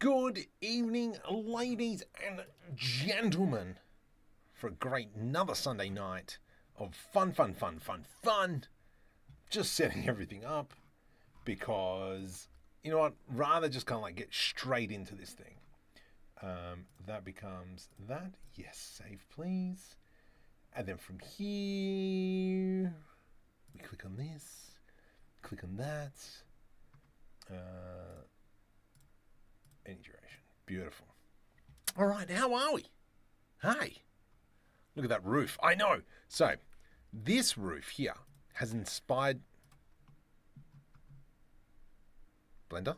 Good evening, ladies and gentlemen, for a great another Sunday night of fun. Just setting everything up because, you know what, rather just kind of like get straight into this thing. That becomes that. Yes, save please. And then from here, we click on this, click on that. Any duration. Beautiful. All right, how are we? Hey, look at that roof. I know. So, this roof here has inspired... Blender?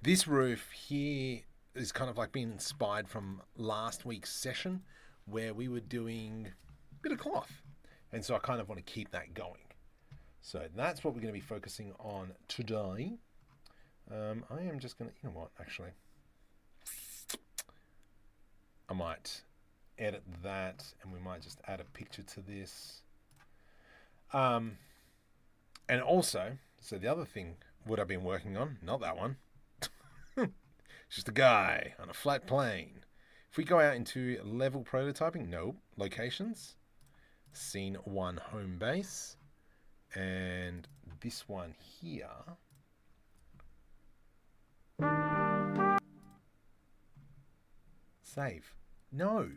This roof here is kind of like being inspired from last week's session where we were doing a bit of cloth. And so I kind of want to keep that going. So that's what we're going to be focusing on today. I am just going to, you know what, actually, I might edit that and we might just add a picture to this. And also, so the other thing, what I've been working on, not that one, it's just a guy on a flat plane. If we go out into level prototyping, no, locations, scene 1 home base, and this one here, save. No.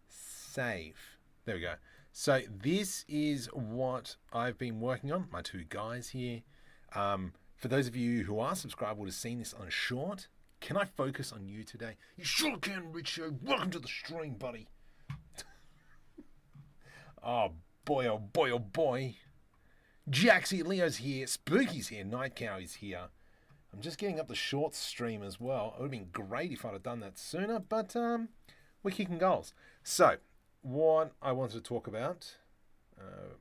Save. There we go. So this is what I've been working on. My two guys here. For those of you who are subscribed would have seen this on a short. Can I focus on you today? You sure can, Richo. Welcome to the stream, buddy. Oh boy, oh boy, oh boy. Jaxie, Leo's here. Spooky's here. Night Cow is here. I'm just getting up the short stream as well. It would have been great if I'd have done that sooner, but we're kicking goals. So, what I wanted to talk about,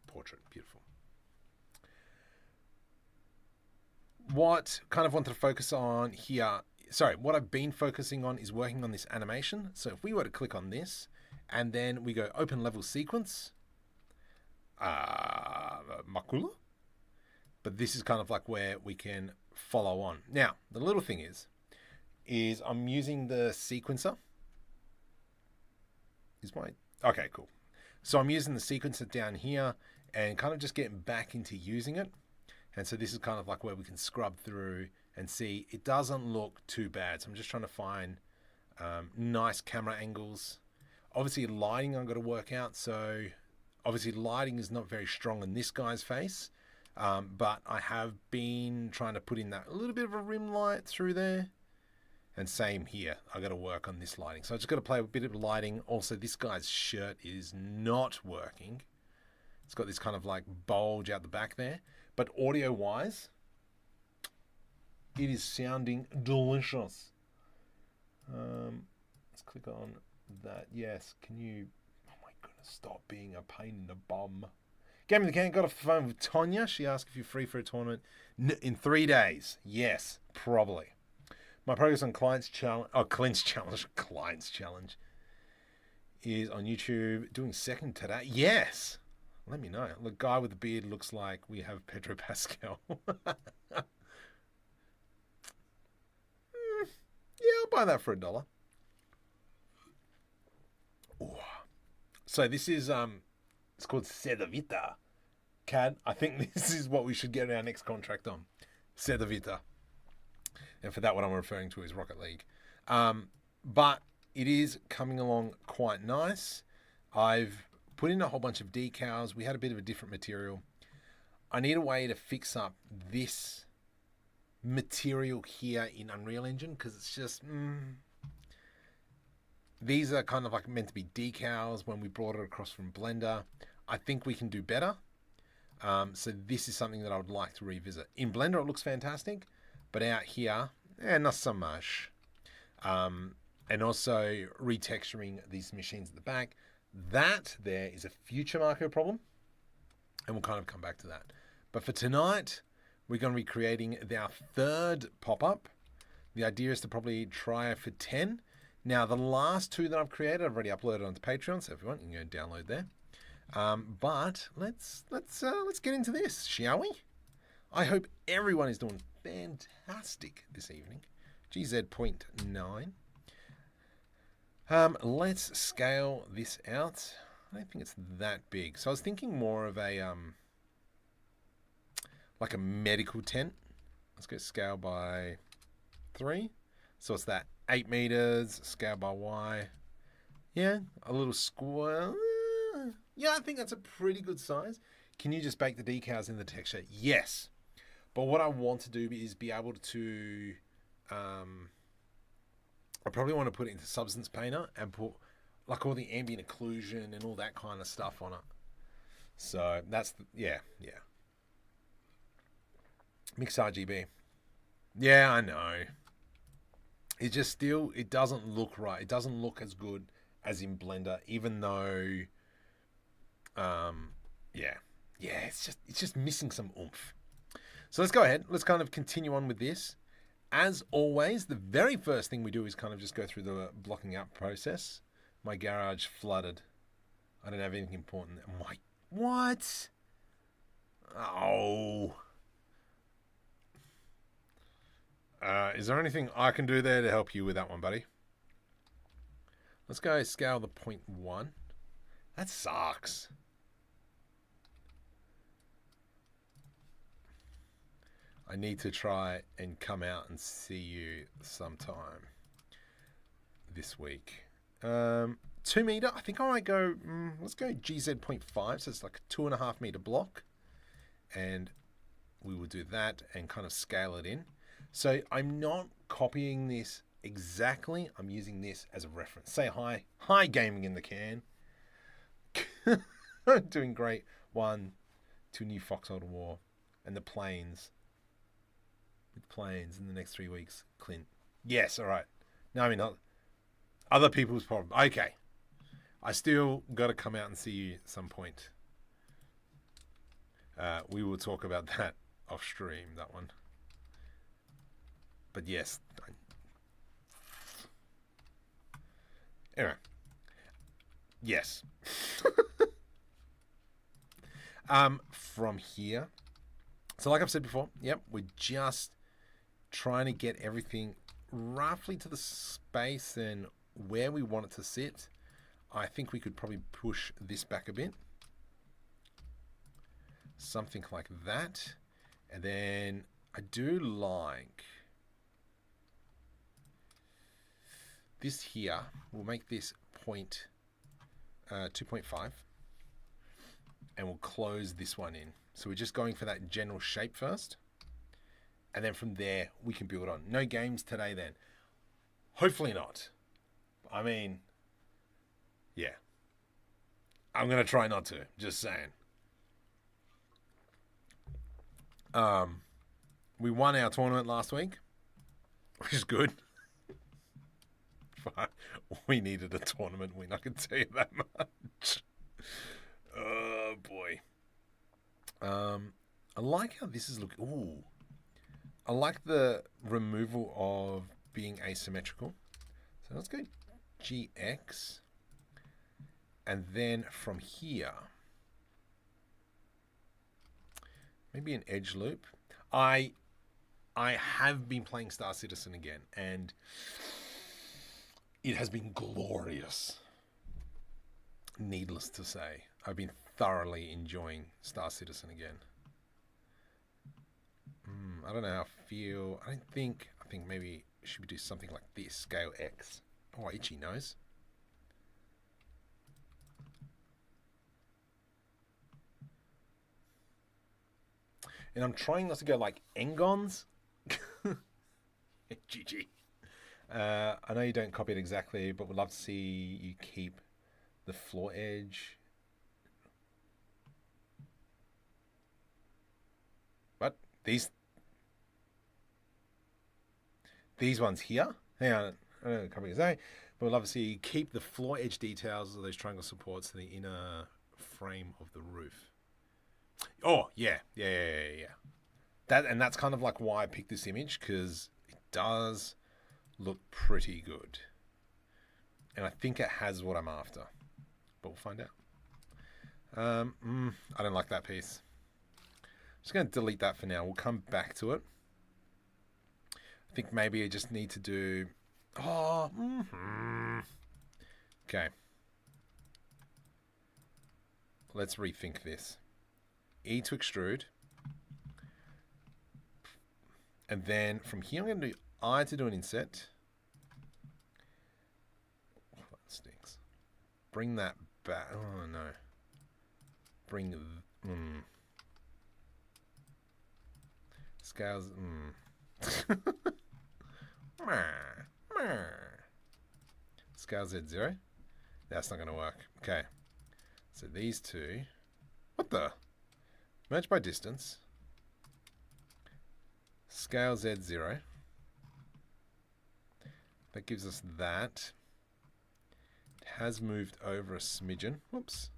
portrait, beautiful. What kind of wanted to focus on here, what I've been focusing on is working on this animation. So if we were to click on this, and then we go open level sequence, Makula, but this is kind of like where we can follow on. Now, the little thing is I'm using the sequencer. Okay, cool. So I'm using the sequencer down here and kind of just getting back into using it. And so this is kind of like where we can scrub through and see it doesn't look too bad. So I'm just trying to find nice camera angles. Obviously lighting I've got to work out. So obviously lighting is not very strong in this guy's face. But I have been trying to put in that a little bit of a rim light through there. And same here. I got to work on this lighting. So I just got to play with a bit of lighting. Also, this guy's shirt is not working. It's got this kind of like bulge out the back there. But audio-wise, it is sounding delicious. Let's click on that. Yes. Can you... Oh my goodness. Stop being a pain in the bum. Gaming the Can got off the phone with Tonya. She asked if you're free for a tournament in 3 days. Yes, probably. My progress on clients challenge, clients challenge is on YouTube. Doing second today. Yes, let me know. The guy with the beard looks like we have Pedro Pascal. Yeah, I'll buy that for $1. Ooh. So this is it's called Sedavita. CAD. I think this is what we should get our next contract on. Sedavita. And for that, what I'm referring to is Rocket League. But it is coming along quite nice. I've put in a whole bunch of decals. We had a bit of a different material. I need a way to fix up this material here in Unreal Engine because it's just... These are kind of like meant to be decals when we brought it across from Blender. I think we can do better. So this is something that I would like to revisit. In Blender, it looks fantastic. But out here, not so much. And also retexturing these machines at the back. That there is a future Marco problem. And we'll kind of come back to that. But for tonight, we're going to be creating our third pop-up. The idea is to probably try for 10. Now, the last 2 that I've created, I've already uploaded onto Patreon. So if you want, you can go download there. But let's get into this, shall we? I hope everyone is doing fantastic this evening. GZ.9. Let's scale this out. I don't think it's that big. So I was thinking more of a like a medical tent. Let's go scale by 3. So it's that 8 meters, scale by Y. Yeah, a little square. Yeah, I think that's a pretty good size. Can you just bake the decals in the texture? Yes. But what I want to do is be able to... I probably want to put it into Substance Painter and put like all the ambient occlusion and all that kind of stuff on it. So that's yeah. Mix RGB. Yeah, I know. It just still, it doesn't look right. It doesn't look as good as in Blender, even though, it's just missing some oomph. So let's go ahead. Let's kind of continue on with this. As always, the very first thing we do is kind of just go through the blocking out process. My garage flooded. I don't have anything important. What? Oh. Is there anything I can do there to help you with that one, buddy? Let's go scale the 0.1. That sucks. I need to try and come out and see you sometime this week. 2 meter. I think I might go. Let's go GZ.5. So it's like a 2.5 meter block, and we will do that and kind of scale it in. So I'm not copying this exactly. I'm using this as a reference. Say hi. Hi, gaming in the can. Doing great. 1, 2 new Foxhole War, and the planes. With planes in the next 3 weeks, Clint. Yes, all right. No, I mean, not other people's problem. Okay. I still got to come out and see you at some point. We will talk about that off stream, that one. But yes. Anyway. Yes. From here. So like I've said before, yep, we're just trying to get everything roughly to the space and where we want it to sit. I think we could probably push this back a bit. Something like that. And then I do like this here. We'll make this 2.5. And we'll close this one in. So we're just going for that general shape first. And then from there, we can build on. No games today then. Hopefully not. I mean, yeah. I'm going to try not to. Just saying. We won our tournament last week, which is good. But we needed a tournament win, I can tell you that much. Oh, boy. I like how this is looking. Ooh. I like the removal of being asymmetrical. So let's go GX. And then from here, maybe an edge loop. I have been playing Star Citizen again, and it has been glorious. Needless to say, I've been thoroughly enjoying Star Citizen again. I don't know how I feel. I think maybe should we do something like this, scale X. Oh, itchy nose. And I'm trying not to go like Engons. GG. I know you don't copy it exactly, but would love to see you keep the floor edge. But these ones here. Hang on, I don't know copy exactly, but we'd love to see you keep the floor edge details of those triangle supports to the inner frame of the roof. Oh, yeah. That's kind of like why I picked this image, because it does look pretty good. And I think it has what I'm after. But we'll find out. I don't like that piece. I'm just going to delete that for now. We'll come back to it. I think maybe I just need to do... Oh, okay. Let's rethink this. E to extrude. And then from here, I'm going to do I to do an inset. Oh, that stinks. Bring that back. Oh, no. Bring... Scales... Scale Z0. That's not going to work. Okay. So these two... What the? Merge by distance. Scale Z0. That gives us that. It has moved over a smidgen. Whoops.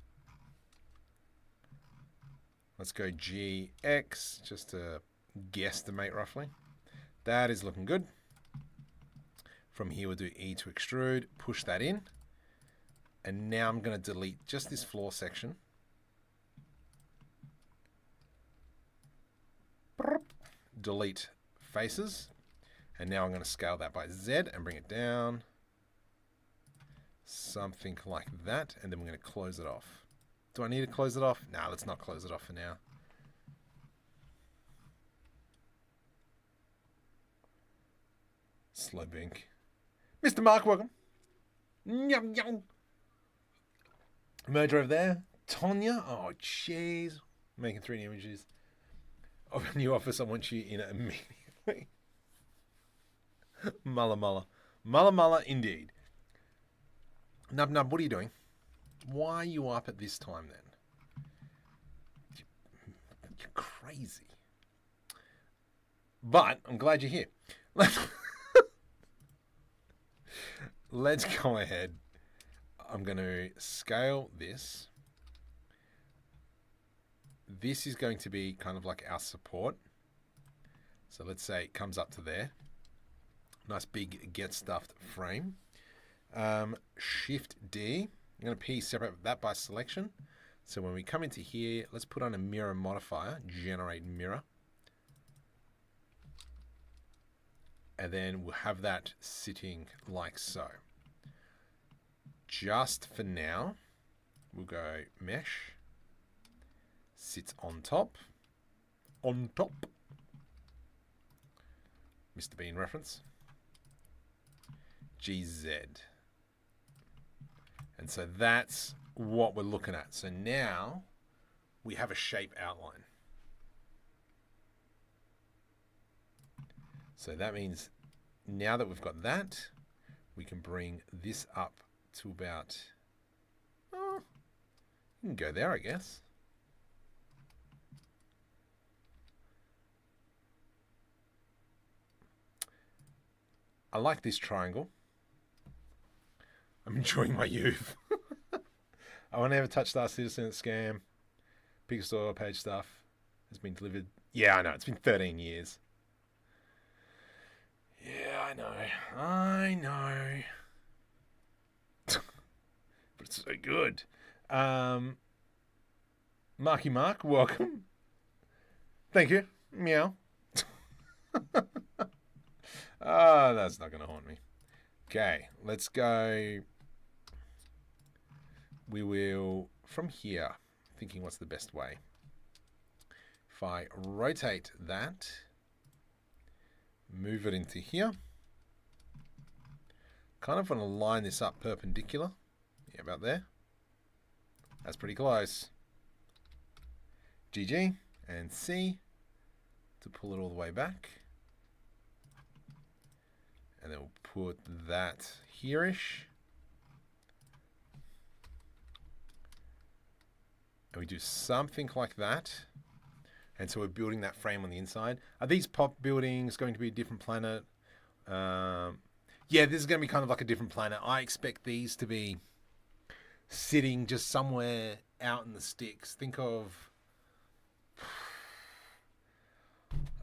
Let's go GX just to guesstimate roughly. That is looking good. From here we'll do E to extrude, push that in. And now I'm going to delete just this floor section. Delete faces. And now I'm going to scale that by Z and bring it down. Something like that. And then we're going to close it off. Do I need to close it off? No, let's not close it off for now. Slow bink. Mr. Mark, welcome. Yum, yum. Merge over there. Tonya. Oh, jeez. Making 3D images of a new office. I want you in it immediately. Mulla mulla. Mulla mulla indeed. Nub nub, what are you doing? Why are you up at this time then? You're crazy. But I'm glad you're here. Let's go ahead. I'm going to scale this. This is going to be kind of like our support. So let's say it comes up to there. Nice big get stuffed frame. Shift D. I'm going to P separate that by selection. So when we come into here, let's put on a mirror modifier, generate mirror. And then we'll have that sitting like so. Just for now, we'll go mesh, sits on top, Mr. Bean reference, GZ. And so that's what we're looking at. So now we have a shape outline. So that means now that we've got that, we can bring this up to about, oh, you can go there, I guess. I like this triangle. I'm enjoying my youth. I won't ever touch Star Citizen scam. Big store page stuff has been delivered. Yeah, I know. It's been 13 years. Yeah, I know. But it's so good. Marky Mark, welcome. Thank you. Meow. That's not going to haunt me. Okay, let's go. We will, from here, thinking what's the best way. If I rotate that, move it into here. Kind of want to line this up perpendicular. Yeah, about there. That's pretty close. GG and C to pull it all the way back. And then we'll put that here-ish. And we do something like that. And so we're building that frame on the inside. Are these pop buildings going to be a different planet? Yeah, this is going to be kind of like a different planet. I expect these to be sitting just somewhere out in the sticks. Think of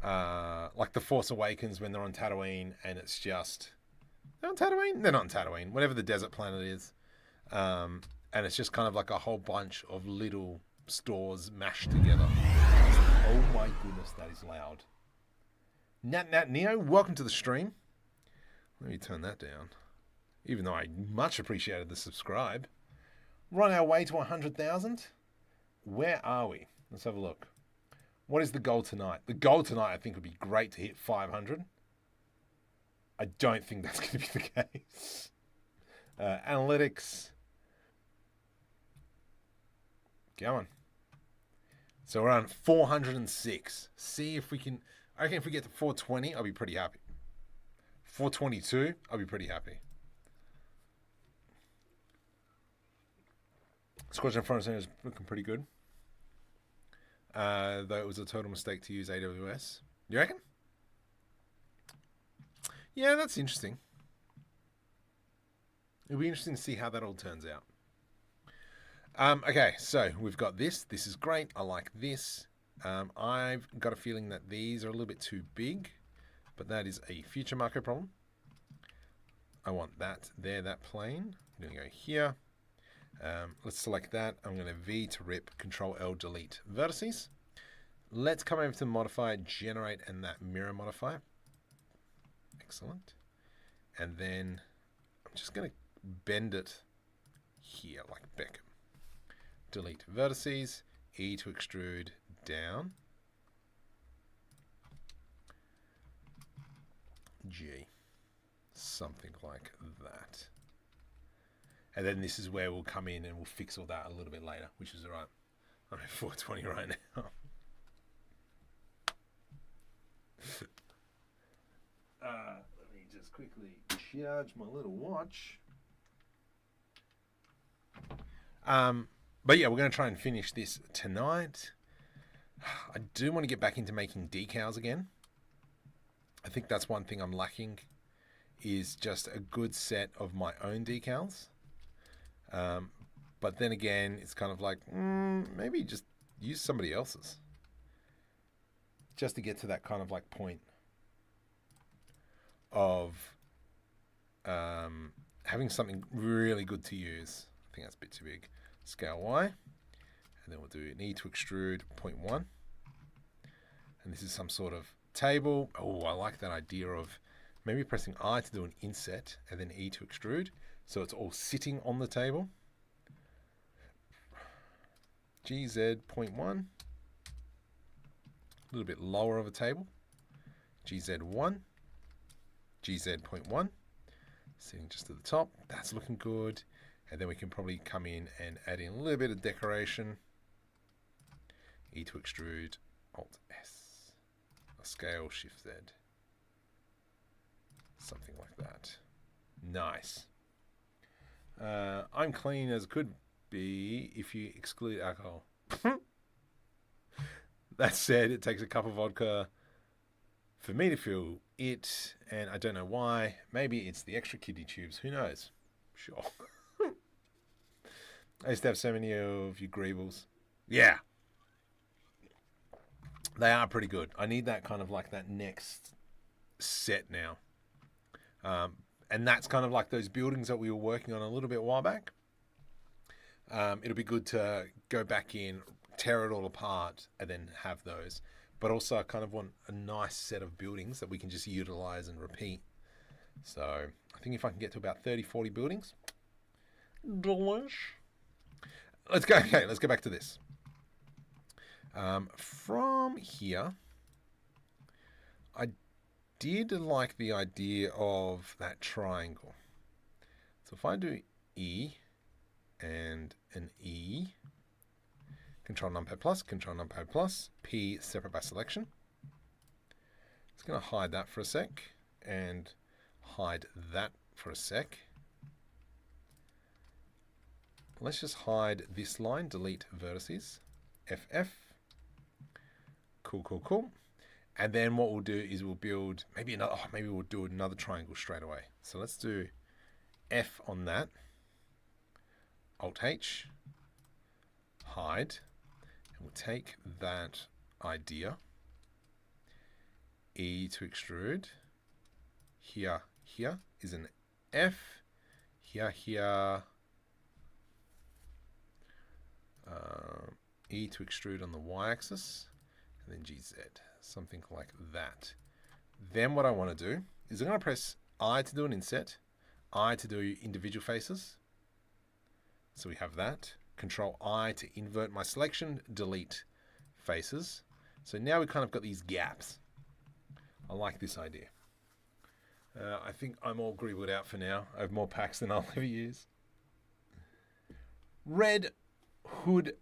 like The Force Awakens when they're on Tatooine and it's just... They're on Tatooine? They're not on Tatooine. Whatever the desert planet is. And it's just kind of like a whole bunch of little stores mashed together. Oh my goodness, that is loud. Nat Neo, welcome to the stream. Let me turn that down. Even though I much appreciated the subscribe. We're on our way to 100,000. Where are we? Let's have a look. What is the goal tonight? The goal tonight, I think, would be great to hit 500. I don't think that's going to be the case. Analytics. Go on. So we're on 406. See if we can... I reckon if we get to 420, I'll be pretty happy. 422, I'll be pretty happy. Squadron front end is looking pretty good. Though it was a total mistake to use AWS. You reckon? Yeah, that's interesting. It'll be interesting to see how that all turns out. Okay, so we've got this. This is great. I like this. I've got a feeling that these are a little bit too big, but that is a future macro problem. I want that there, that plane. I'm going to go here. Let's select that. I'm going to V to rip, Control L, delete vertices. Let's come over to modify, generate, and that mirror modifier. Excellent. And then I'm just going to bend it here like Beckham. Delete vertices, E to extrude down, G, something like that. And then this is where we'll come in and we'll fix all that a little bit later, which is all right. I'm at 420 right now. Let me just quickly charge my little watch. But yeah, we're going to try and finish this tonight. I do want to get back into making decals again. I think that's one thing I'm lacking, is just a good set of my own decals. But then again, it's kind of like, maybe just use somebody else's. Just to get to that kind of like point of having something really good to use. I think that's a bit too big. Scale Y. And then we'll do an E to extrude 0.1. And this is some sort of table. Oh, I like that idea of maybe pressing I to do an inset and then E to extrude. So it's all sitting on the table. GZ 0.1. A little bit lower of a table. GZ1. GZ 0.1. Sitting just at the top. That's looking good. And then we can probably come in and add in a little bit of decoration. E to extrude, Alt S. A scale, Shift Z. Something like that. Nice. I'm clean as could be if you exclude alcohol. That said, it takes a cup of vodka for me to feel it, and I don't know why. Maybe it's the extra kidney tubes. Who knows? Sure. I used to have so many of you Greebles. Yeah. They are pretty good. I need that kind of like that next set now. And that's kind of like those buildings that we were working on a little bit a while back. It'll be good to go back in, tear it all apart, and then have those. But also I kind of want a nice set of buildings that we can just utilize and repeat. So I think if I can get to about 30, 40 buildings, delish. Let's go. Okay, let's go back to this. From here, I did like the idea of that triangle. So if I do E and an E, Control Numpad plus, Control Numpad plus, P separate by selection. It's going to hide that for a sec and hide that for a sec. Let's just hide this line, delete vertices, FF. Cool, cool, cool. And then what we'll do is we'll build maybe another, maybe we'll do another triangle straight away. So let's do F on that. Alt H, hide, and we'll take that idea, E to extrude. Here is an F. Here. E to extrude on the y-axis, and then GZ, something like that. Then what I want to do is I'm going to press I to do an inset, I to do individual faces. So we have that. Control I to invert my selection, delete faces. So now we've kind of got these gaps. I like this idea. I think I'm all greebled out for now. I have more packs than I'll ever use. Red Hood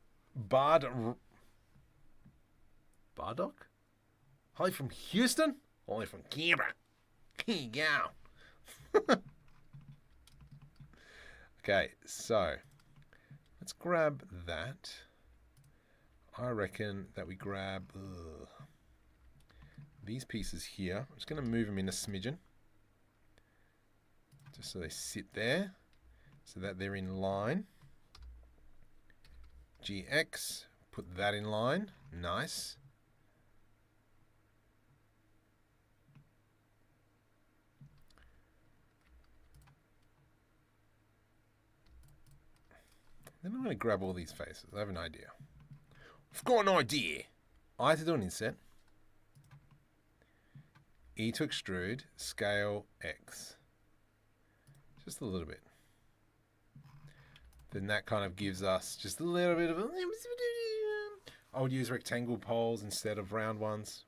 Bardock? Holly from Houston? Only from Canberra. Here you go. Okay, so let's grab that. I reckon that we grab these pieces here. I'm just going to move them in a smidgen. Just so they sit there. So that they're in line. GX, put that in line. Nice. Then I'm going to grab all these faces. I have an idea. I've got an idea. I to do an inset. E to extrude. Scale X. Just a little bit. Then that kind of gives us just a little bit of a... I would use rectangle poles instead of round ones.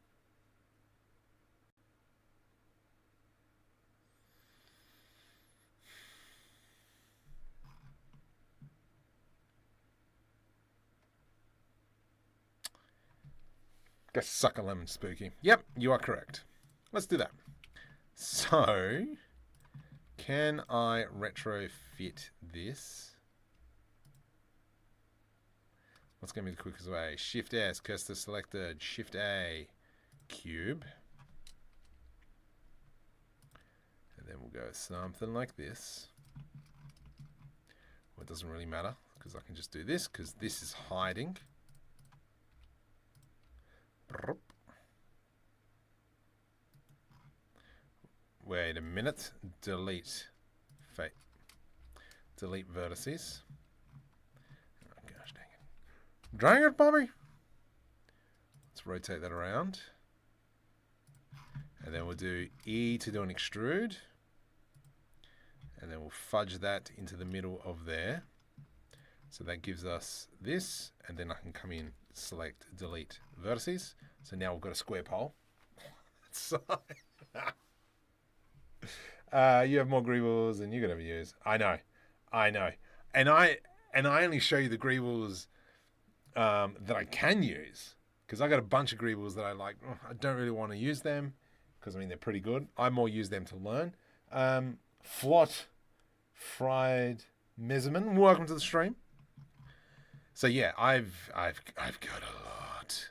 Go suck a lemon, Spooky. Yep, you are correct. Let's do that. So, can I retrofit this? What's going to be the quickest way? Shift S, cursor selected. Shift A, cube. And then we'll go something like this. Well, it doesn't really matter because I can just do this because this is hiding. Wait a minute. Delete vertices. Oh gosh, dang it. Dang it, Bobby! Let's rotate that around. And then we'll do E to do an extrude. And then we'll fudge that into the middle of there. So that gives us this. And then I can come in, select, delete vertices. So now we've got a square pole. You have more greebles than you could ever use. I know. And I only show you the greebles that I can use because I got a bunch of greebles that I like. I don't really want to use them because I mean they're pretty good. I more use them to learn. Flot fried measurement. Welcome to the stream. So yeah, I've got a lot.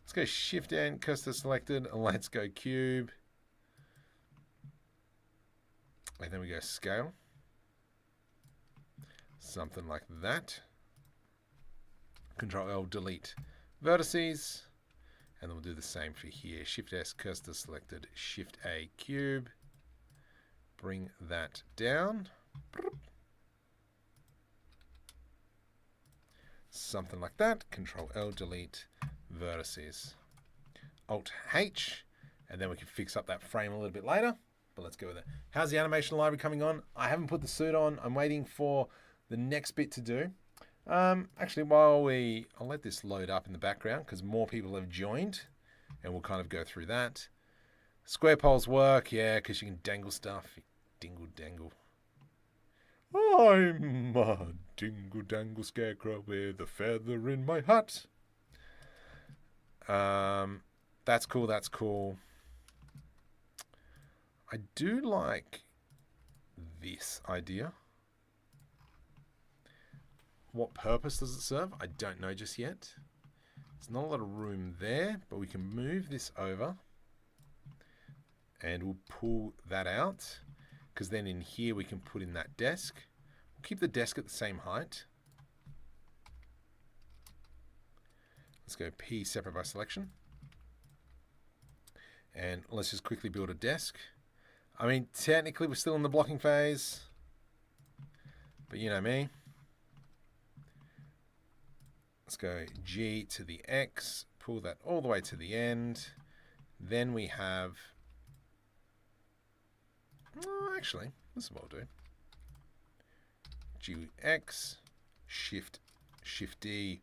Let's go Shift N, cursor selected. Let's go cube. And then we go scale. Something like that. Control L, delete vertices. And then we'll do the same for here. Shift S, cursor selected. Shift A, cube. Bring that down. Something like that. Control L, delete vertices. Alt H. And then we can fix up that frame a little bit later. But let's go with it. How's the animation library coming on? I haven't put the suit on. I'm waiting for the next bit to do. Actually, I'll let this load up in the background because more people have joined and we'll kind of go through that. Square poles work, yeah, because you can dangle stuff. Dingle dangle. I'm a dingle dangle scarecrow with a feather in my hat. That's cool. I do like this idea. What purpose does it serve? I don't know just yet. There's not a lot of room there, but we can move this over and we'll pull that out because then in here we can put in that desk. We'll keep the desk at the same height. Let's go P separate by selection. And let's just quickly build a desk. I mean, technically we're still in the blocking phase, but you know me. Let's go G to the X, pull that all the way to the end. Then we have Oh, actually, this is what I'll do. GX, Shift D,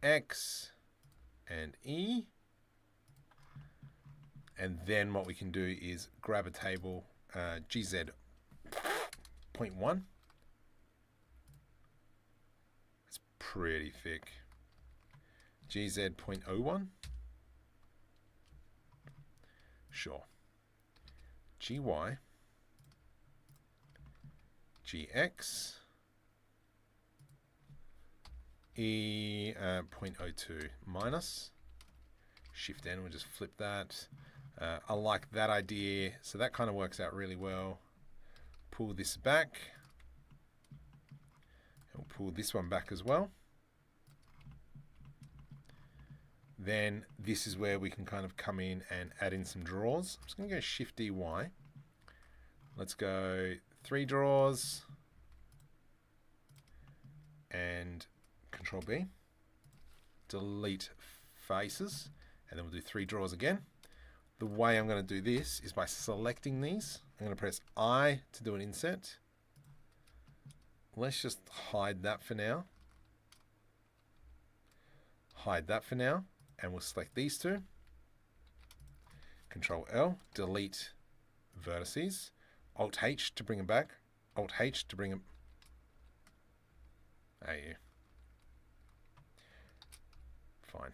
X, and E. And then what we can do is grab a table, GZ.1. It's pretty thick. GZ.01. Sure. GY. GX. E.02 minus. Shift N, we'll just flip that. I like that idea, so that kind of works out really well. Pull this back. And we'll pull this one back as well. Then this is where we can kind of come in and add in some drawers. I'm just going to go Shift DY. Let's go 3 drawers and Control B. Delete faces, and then we'll do 3 drawers again. The way I'm going to do this is by selecting these. I'm going to press I to do an inset. Let's just hide that for now. Hide that for now. And we'll select these 2. Control L, delete vertices. Alt H to bring them back. Alt H to bring them. Fine.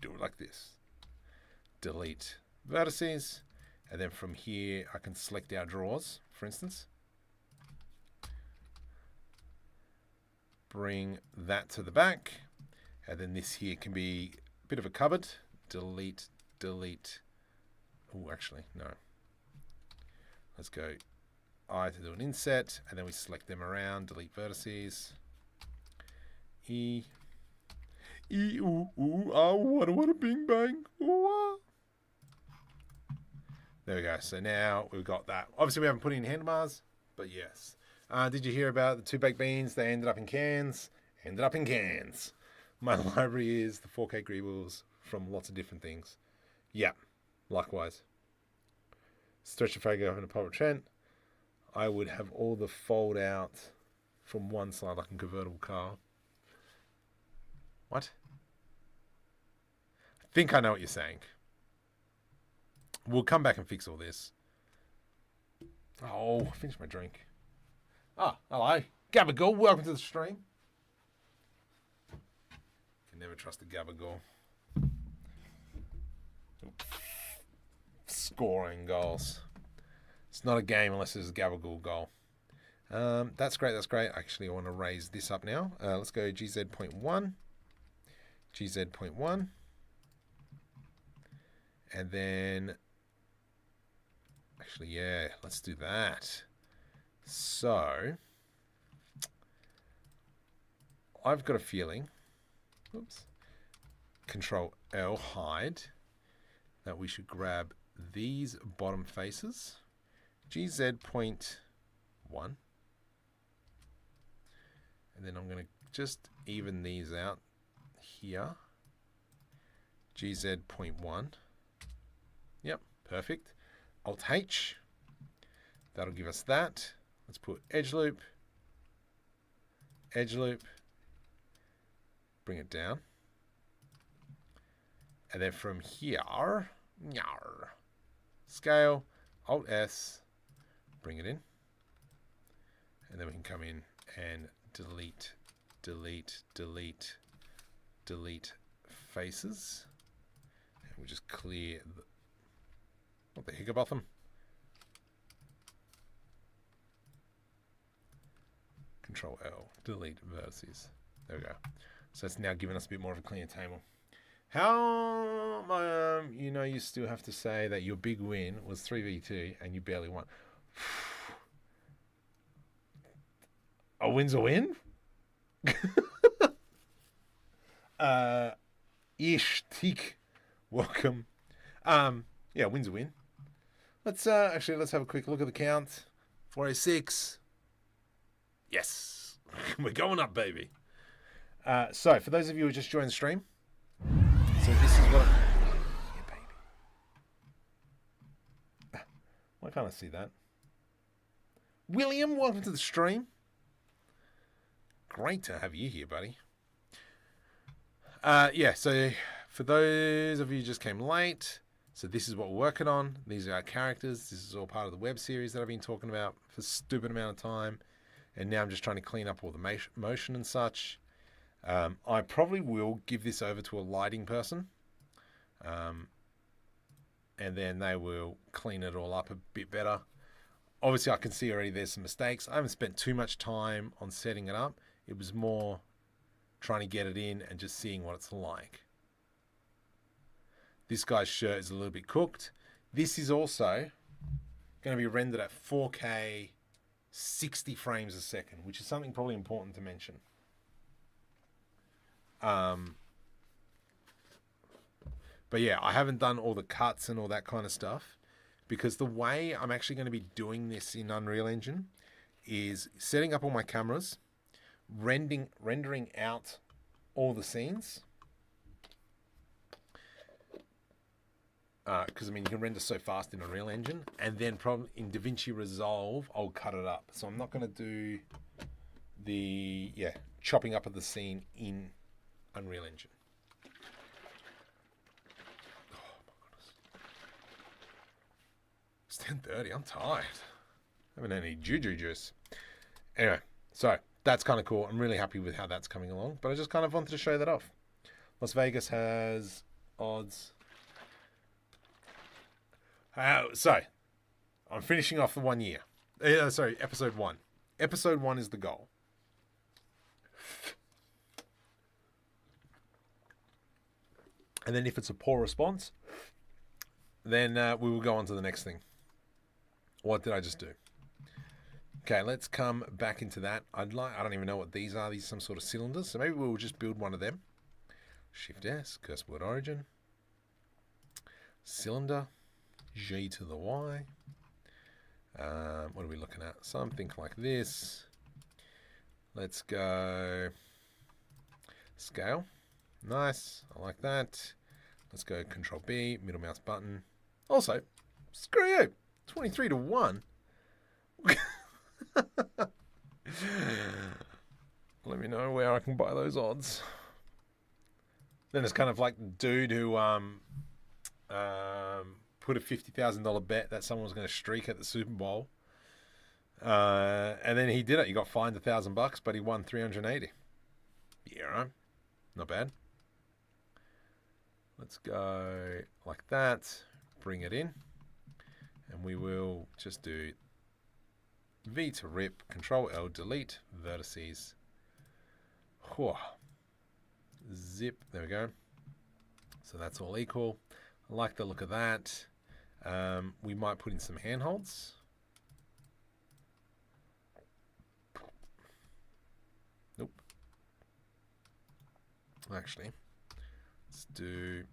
Do it like this. Delete vertices. And then from here, I can select our drawers, for instance. Bring that to the back. And then this here can be a bit of a cupboard. Delete, delete. Oh, actually, no. Let's go I to do an inset, and then we select them around, delete vertices. E, ooh, ooh, ah, what a bing bang. Ooh, ah. There we go. So now we've got that. Obviously, we haven't put in handlebars, but yes. Did you hear about the 2 baked beans? They ended up in cans. Ended up in cans. My library is the 4K greebles from lots of different things. Yeah, likewise. Stretch the Fago in a Pop Trent. I would have all the fold out from one side like a convertible car. What? I think I know what you're saying. We'll come back and fix all this. Oh, I finished my drink. Ah, hello. Gabagool, welcome to the stream. Never trust a Gabagool. Scoring goals. It's not a game unless there's a Gabagool goal. That's great, that's great. Actually, I want to raise this up now. Let's go GZ.1. GZ.1. And then... Actually, yeah, let's do that. So... I've got a feeling... Oops. Control L, hide. That we should grab these bottom faces. GZ.1. And then I'm going to just even these out here. GZ.1. Yep, perfect. Alt H. That'll give us that. Let's put edge loop. Edge loop. Bring it down. And then from here, scale, Alt S, bring it in. And then we can come in and delete, delete, delete, delete faces. And we just clear the, what the hiccubotham? Control L, delete vertices. There we go. So it's now giving us a bit more of a cleaner table. How, you know, you still have to say that your big win was 3v2 and you barely won. A win's a win? Ish, Teak, welcome. Yeah, win's a win. Let's have a quick look at the count. 406. Yes, we're going up, baby. So for those of you who just joined the stream, so this is what. Yeah, baby. Why can't I see that? William, welcome to the stream. Great to have you here, buddy. Yeah, so for those of you who just came late, so this is what we're working on. These are our characters. This is all part of the web series that I've been talking about for a stupid amount of time. And now I'm just trying to clean up all the motion and such. I probably will give this over to a lighting person. And then they will clean it all up a bit better. Obviously, I can see already there's some mistakes. I haven't spent too much time on setting it up. It was more trying to get it in and just seeing what it's like. This guy's shirt is a little bit cooked. This is also going to be rendered at 4K 60 frames a second, which is something probably important to mention. But yeah, I haven't done all the cuts and all that kind of stuff because the way I'm actually going to be doing this in Unreal Engine is setting up all my cameras, rendering out all the scenes. Because I mean, you can render so fast in Unreal Engine, and then probably in DaVinci Resolve, I'll cut it up. So I'm not going to do the chopping up of the scene in Unreal Engine. It's 10:30. I'm tired. I haven't had any juju juice. Anyway, so that's kind of cool. I'm really happy with how that's coming along. But I just kind of wanted to show that off. Las Vegas has odds. So I'm finishing off the 1 year. Sorry, episode 1. Episode 1 is the goal. And then if it's a poor response, then we will go on to the next thing. What did I just do? Okay, let's come back into that. I don't even know what these are. These are some sort of cylinders. So maybe we'll just build one of them. Shift S, cursor word origin. Cylinder. G to the Y. What are we looking at? Something like this. Let's go scale. Nice. I like that. Let's go Control B, middle mouse button. Also, screw you. 23-1. Let me know where I can buy those odds. Then it's kind of like the dude who put a $50,000 bet that someone was going to streak at the Super Bowl, and then he did it. He got fined $1,000, but he won 380. Yeah, right. Not bad. Let's go like that. Bring it in, and we will just do V to rip. Control L, delete vertices. Whew. Zip. There we go. So that's all equal. I like the look of that. We might put in some handholds. Nope. Actually, let's do...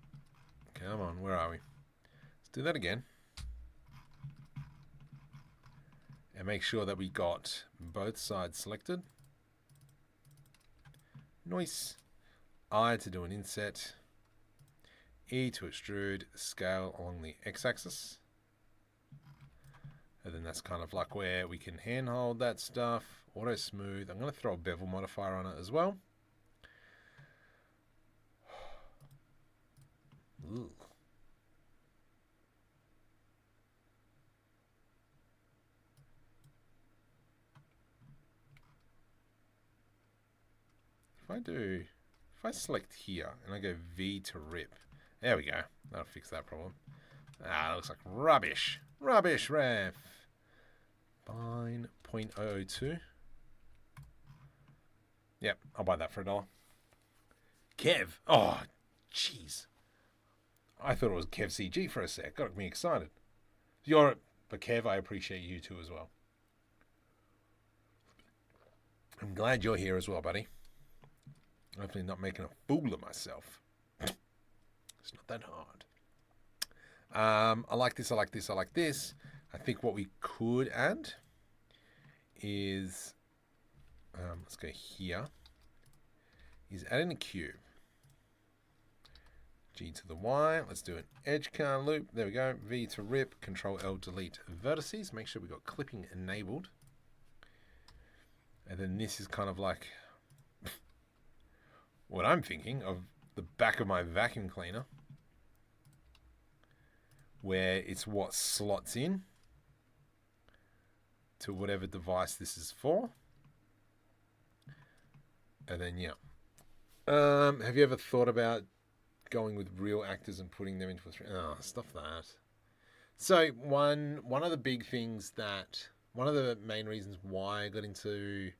Come on, where are we? Let's do that again. And make sure that we got both sides selected. Nice. I to do an inset. E to extrude, scale along the x-axis. And then that's kind of like where we can handhold that stuff. Auto smooth. I'm going to throw a bevel modifier on it as well. Ooh. If I select here and I go V to rip, there we go. That'll fix that problem. Ah, that looks like rubbish. Rubbish ref. Fine. 0.002. Yep, I'll buy that for $1. Kev. Oh, jeez. I thought it was Kev CG for a sec. Got me excited. But Kev, I appreciate you too as well. I'm glad you're here as well, buddy. Hopefully not making a fool of myself. It's not that hard. I like this, I like this, I like this. I think what we could add is, let's go here, is add in a cube. G to the Y, let's do an edge car loop. There we go. V to rip, Control L, delete vertices. Make sure we got clipping enabled. And then this is kind of like what I'm thinking of the back of my vacuum cleaner, where it's what slots in to whatever device this is for. And then, yeah. Have you ever thought about going with real actors and putting them into a 3D? Oh, stuff that. So one of the big things that, one of the main reasons why I got into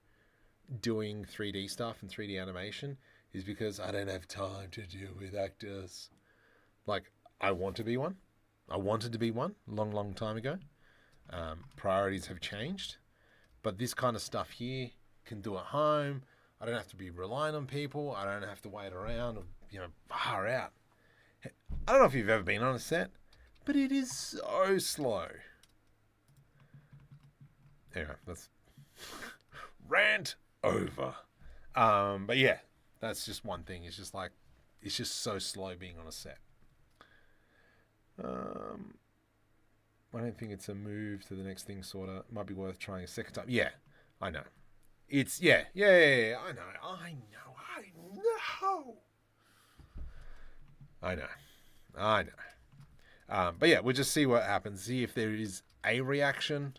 doing 3D stuff and 3D animation is because I don't have time to deal with actors. Like, I want to be one. I wanted to be one long time ago. Priorities have changed. But this kind of stuff here can do at home. I don't have to be relying on people. I don't have to wait around, far out. I don't know if you've ever been on a set, but it is so slow. Anyway, that's rant over. But yeah, that's just one thing. It's just like, it's just so slow being on a set. I don't think it's a move to the next thing, sort of. Might be worth trying a second time. Yeah, I know. It's, yeah, I know. But yeah, we'll just see what happens. See if there is a reaction.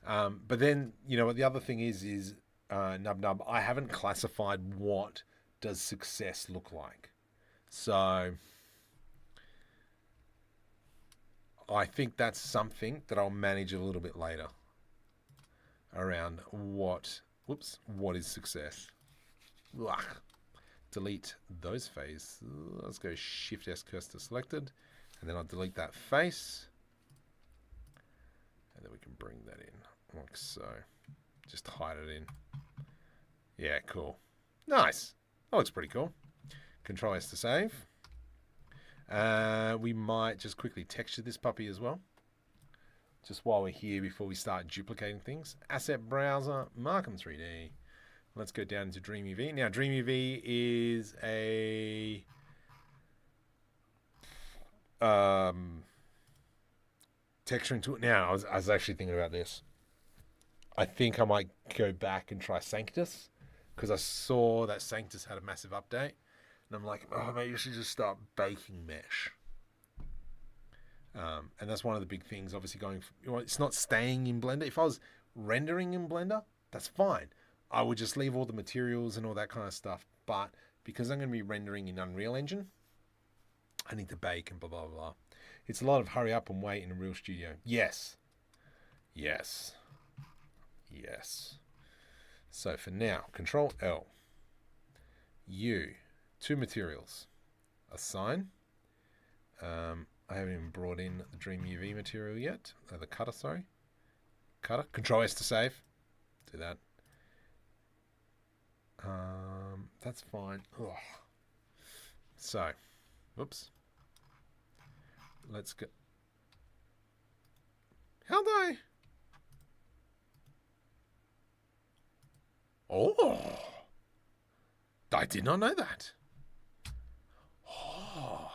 But then, what the other thing is Nub, I haven't classified what does success look like. So I think that's something that I'll manage a little bit later around what is success. Ugh. Delete those face. Let's go Shift S cursor selected, and then I'll delete that face, and then we can bring that in like so. Just hide it in. Yeah, cool. Nice. That looks pretty cool. Control S to save. We might just quickly texture this puppy as well, just while we're here before we start duplicating things. Asset browser, Markham 3D. Let's go down to DreamUV. Now, DreamUV is a texturing tool. Now, I was actually thinking about this. I think I might go back and try Sanctus, because I saw that Sanctus had a massive update. And I'm like, maybe you should just start baking mesh. And that's one of the big things, obviously, it's not staying in Blender. If I was rendering in Blender, that's fine. I would just leave all the materials and all that kind of stuff. But because I'm going to be rendering in Unreal Engine, I need to bake and blah, blah, blah. It's a lot of hurry up and wait in a real studio. Yes. So for now, Control L. Two materials. Assign. I haven't even brought in the DreamUV material yet. The cutter, sorry. Cutter. Control S to save. Do that. That's fine. Ugh. So, whoops. Let's go. How'd I? Oh, I did not know that. Oh.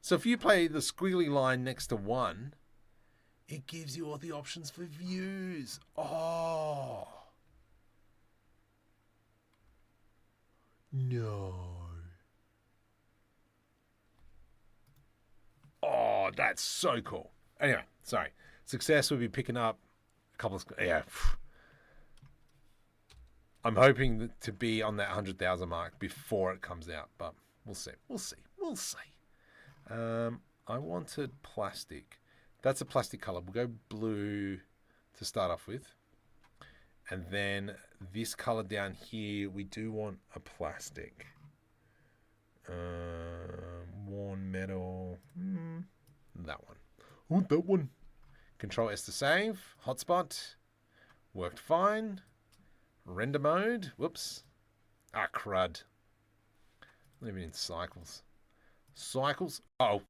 So if you play the squiggly line next to 1, it gives you all the options for views. Oh. No. Oh, that's so cool. Anyway, sorry. Success will be picking up a couple of... Yeah. I'm hoping to be on that 100,000 mark before it comes out, but we'll see. I wanted plastic. That's a plastic color. We'll go blue to start off with. And then this color down here, we do want a plastic. Worn metal. That one. Oh, that one. Control S to save. Hotspot. Worked fine. Render mode. Whoops. Ah, crud. Living in cycles. Cycles. Oh.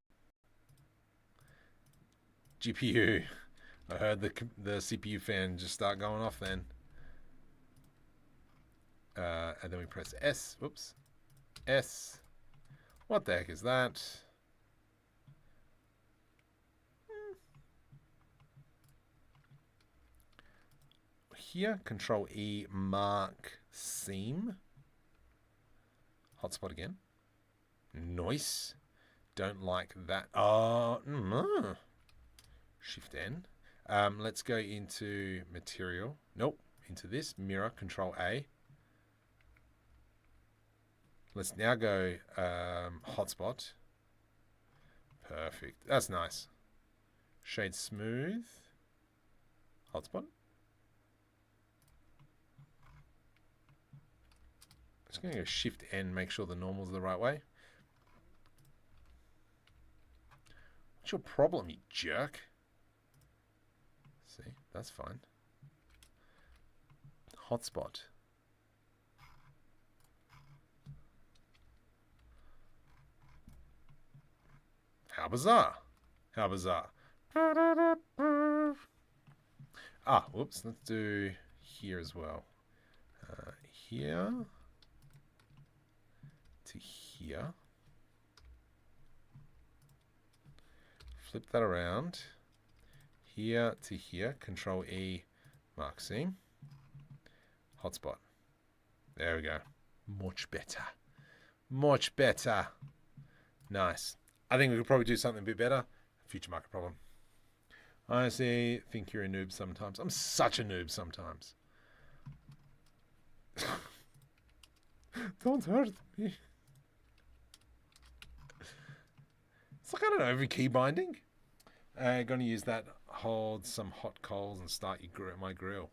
GPU. I heard the CPU fan just start going off then. And then we press S. Whoops. S. What the heck is that? here. Control E, mark seam. Hotspot again. Nice. Don't like that. Oh, Shift N. Let's go into material. Nope. Into this. Mirror. Control A. Let's now go hotspot. Perfect. That's nice. Shade smooth. Hotspot. Just going to go Shift N, make sure the normal's the right way. What's your problem, you jerk? See, that's fine. Hotspot. How bizarre. How bizarre. Ah, whoops. Let's do here as well. Here to here. Flip that around. Here to here. Control E, mark seam. Hotspot. There we go. Much better. Much better. Nice. I think we could probably do something a bit better. Future market problem. I honestly think you're a noob sometimes. I'm such a noob sometimes. Don't hurt me. It's like, I don't know, every key binding. I'm going to use that. Hold some hot coals and start my grill.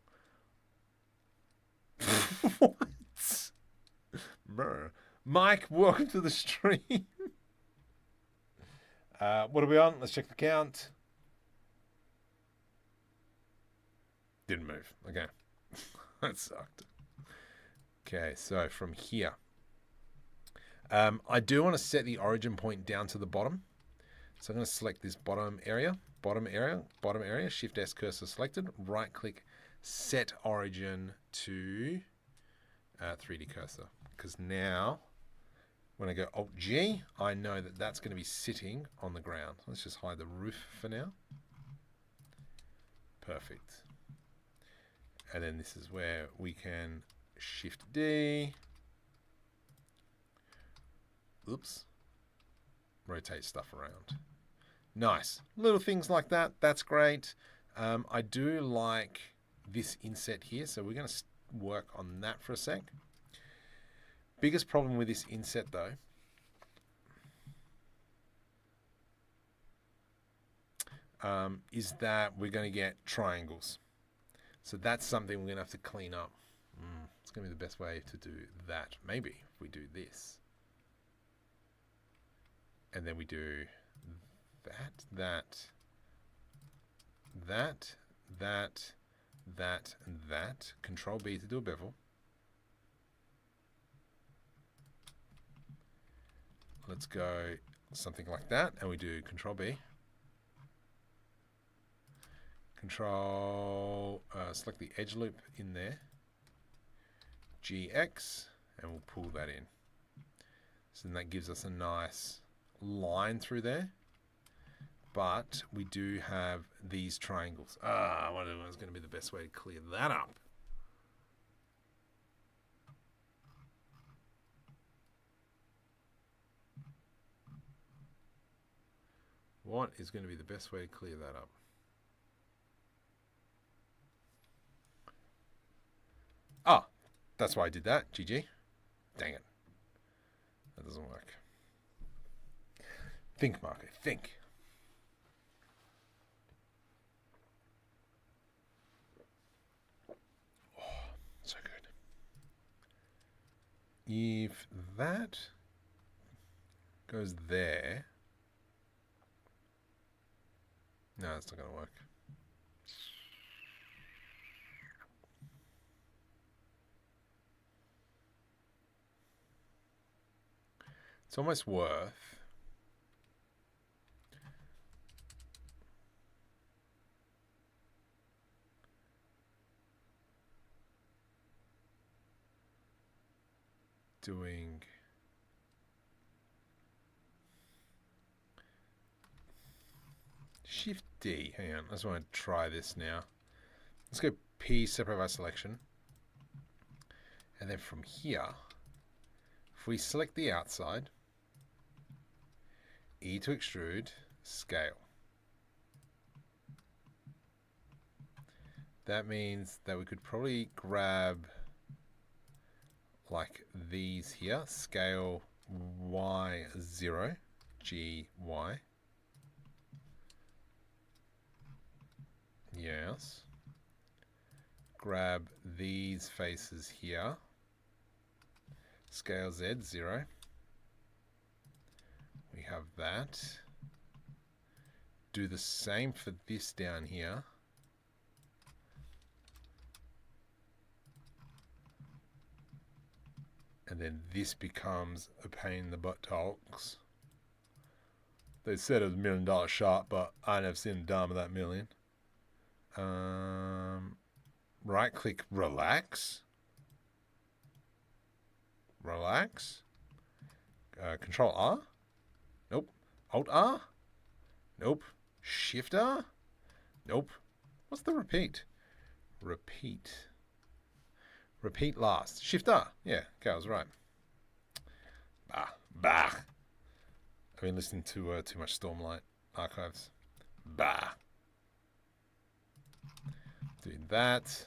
What? Brr. Mike, welcome to the stream. What are we on? Let's check the count. Didn't move. Okay. That sucked. Okay, so from here. I do want to set the origin point down to the bottom. So I'm going to select this bottom area, Shift S cursor selected, right click, set origin to 3D cursor. Because now, when I go Alt G, I know that that's going to be sitting on the ground. Let's just hide the roof for now. Perfect. And then this is where we can Shift D. Oops. Rotate stuff around. Nice. Little things like that. That's great. I do like this inset here, so we're going to work on that for a sec. Biggest problem with this inset, though, is that we're going to get triangles. So that's something we're going to have to clean up. It's going to be the best way to do that. Maybe if we do this. And then we do that, and that. Control B to do a bevel. Let's go something like that, and we do Control B. Control, select the edge loop in there. GX, and we'll pull that in. So then that gives us a nice line through there. But we do have these triangles. What is going to be the best way to clear that up? What is going to be the best way to clear that up? Ah, that's why I did that. GG. Dang it. That doesn't work. Think, Marco. Think. Oh, so good. If that goes there... No, it's not going to work. It's almost worth doing Shift D. Hang on, I just want to try this now. Let's go P separate by selection. And then from here, if we select the outside, E to extrude, scale. That means that we could probably grab like these here, scale Y0, GY. Yes. Grab these faces here, scale Z, 0. We have that. Do the same for this down here. And then this becomes a pain in the butt talks. They said it was $1 million shot, but I never seen a dime of that million. Right click, relax. Relax. Control R. Nope. Alt R. Nope. Shift R. Nope. What's the repeat? Repeat. Repeat last. Shift R. Yeah, okay, I was right. Bah. I've been listening to too much Stormlight archives. Bah. Do that.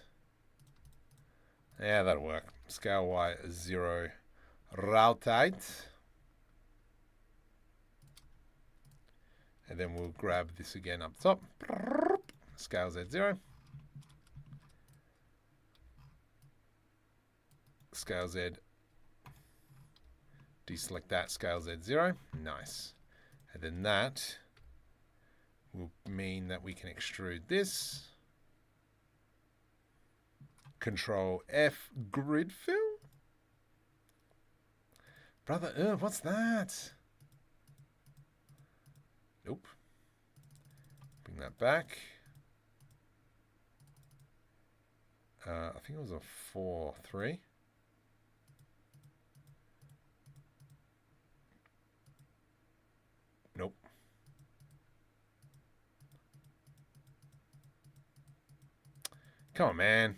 Yeah, that'll work. Scale Y0. Rotate. And then we'll grab this again up top. Scale Z0. Scale Z. Deselect that. Scale Z0. Nice. And then that will mean that we can extrude this. Control F, grid fill. Brother, what's that? Nope. Bring that back. I think it was a 4-3. Nope. Come on, man.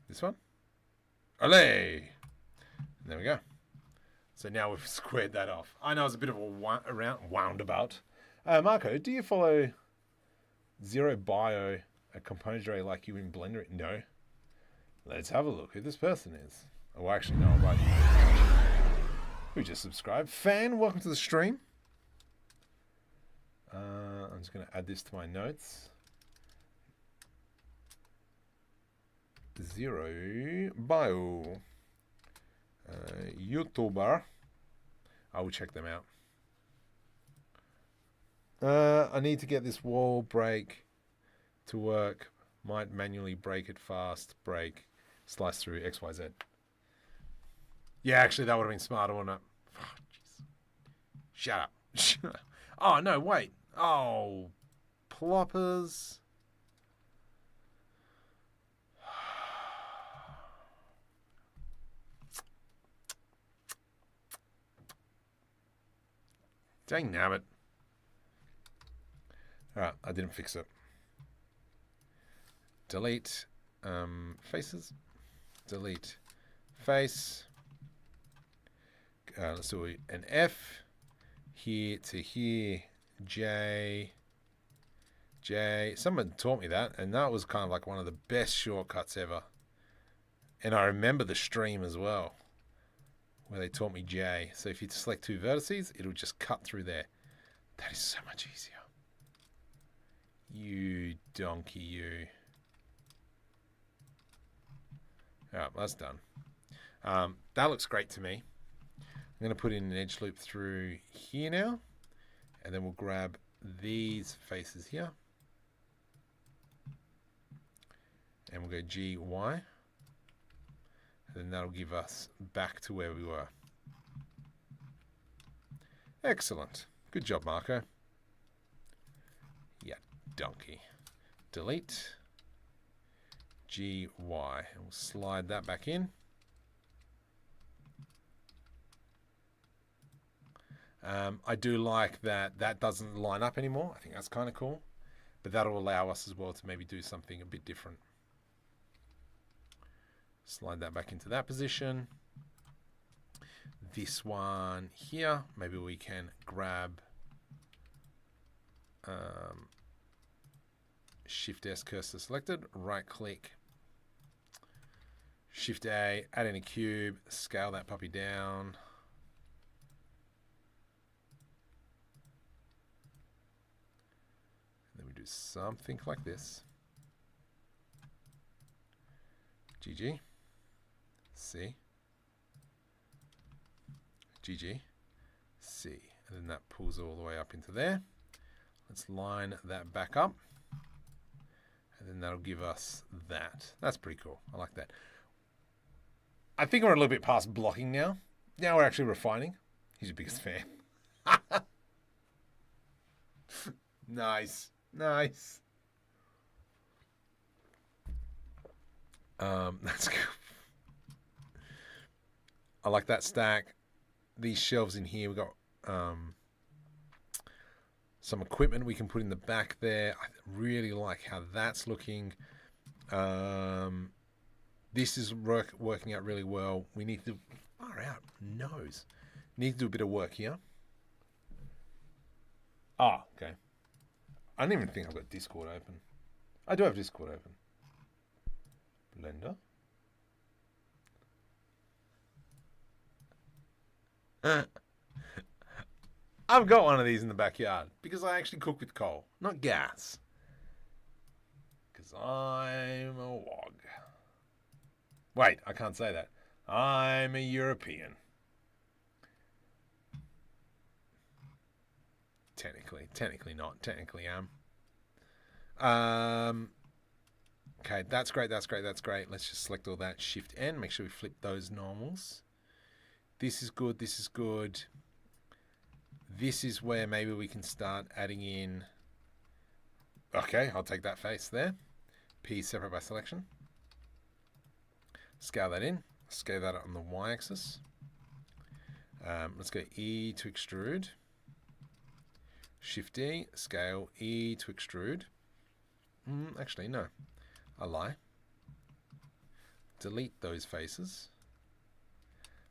This one? Olé! There we go. So now we've squared that off. I know it's a bit of a roundabout. Marco, do you follow Zero Bio, a composer array like you in Blender? No. Let's have a look who this person is. Oh, actually, no, I'm right here. Who just subscribed? Fan, welcome to the stream. I'm just going to add this to my notes. Zero Bio, YouTuber. I will check them out. I need to get this wall break to work. Might manually break it fast. Break. Slice through XYZ. Yeah, actually, that would have been smarter, wouldn't it? Oh, jeez. Shut up. Oh, no, wait. Oh, ploppers. Dang nabbit. Alright, I didn't fix it. Delete faces. Delete face. Let's do an F. Here to here. J. Someone taught me that, and that was kind of like one of the best shortcuts ever. And I remember the stream as well, where they taught me J. So if you select two vertices, it'll just cut through there. That is so much easier. You donkey, you. Alright, well, that's done. That looks great to me. I'm going to put in an edge loop through here now. And then we'll grab these faces here. And we'll go G, Y. And then that'll give us back to where we were. Excellent. Good job, Marco. Yeah, donkey. Delete. G, Y. And we'll slide that back in. I do like that that doesn't line up anymore. I think that's kind of cool. but that'll allow us as well to maybe do something a bit different. Slide that back into that position. This one here, maybe we can grab Shift S, cursor selected, right click, Shift A, add in a cube, scale that puppy down. And then we do something like this. GG. C. GG. C. And then that pulls all the way up into there. Let's line that back up. And then that'll give us that. That's pretty cool. I like that. I think we're a little bit past blocking now. Now we're actually refining. He's your biggest fan. Nice. Nice. That's cool. I like that stack. These shelves in here, we've got some equipment we can put in the back there. I really like how that's looking. This is working out really well. We need to, far out, nose. Need to do a bit of work here. Ah, okay. I don't even think I've got Discord open. I do have Discord open. Blender. I've got one of these in the backyard because I actually cook with coal, not gas. Because I'm a wog. Wait, I can't say that. I'm a European. Technically not. Technically am. Okay, that's great. Let's just select all that. Shift N. Make sure we flip those normals. This is good. This is where maybe we can start adding in. Okay, I'll take that face there. P separate by selection. Scale that in. Scale that on the y-axis. Let's go E to extrude. Shift D, scale E to extrude. Actually, no. I lie. Delete those faces.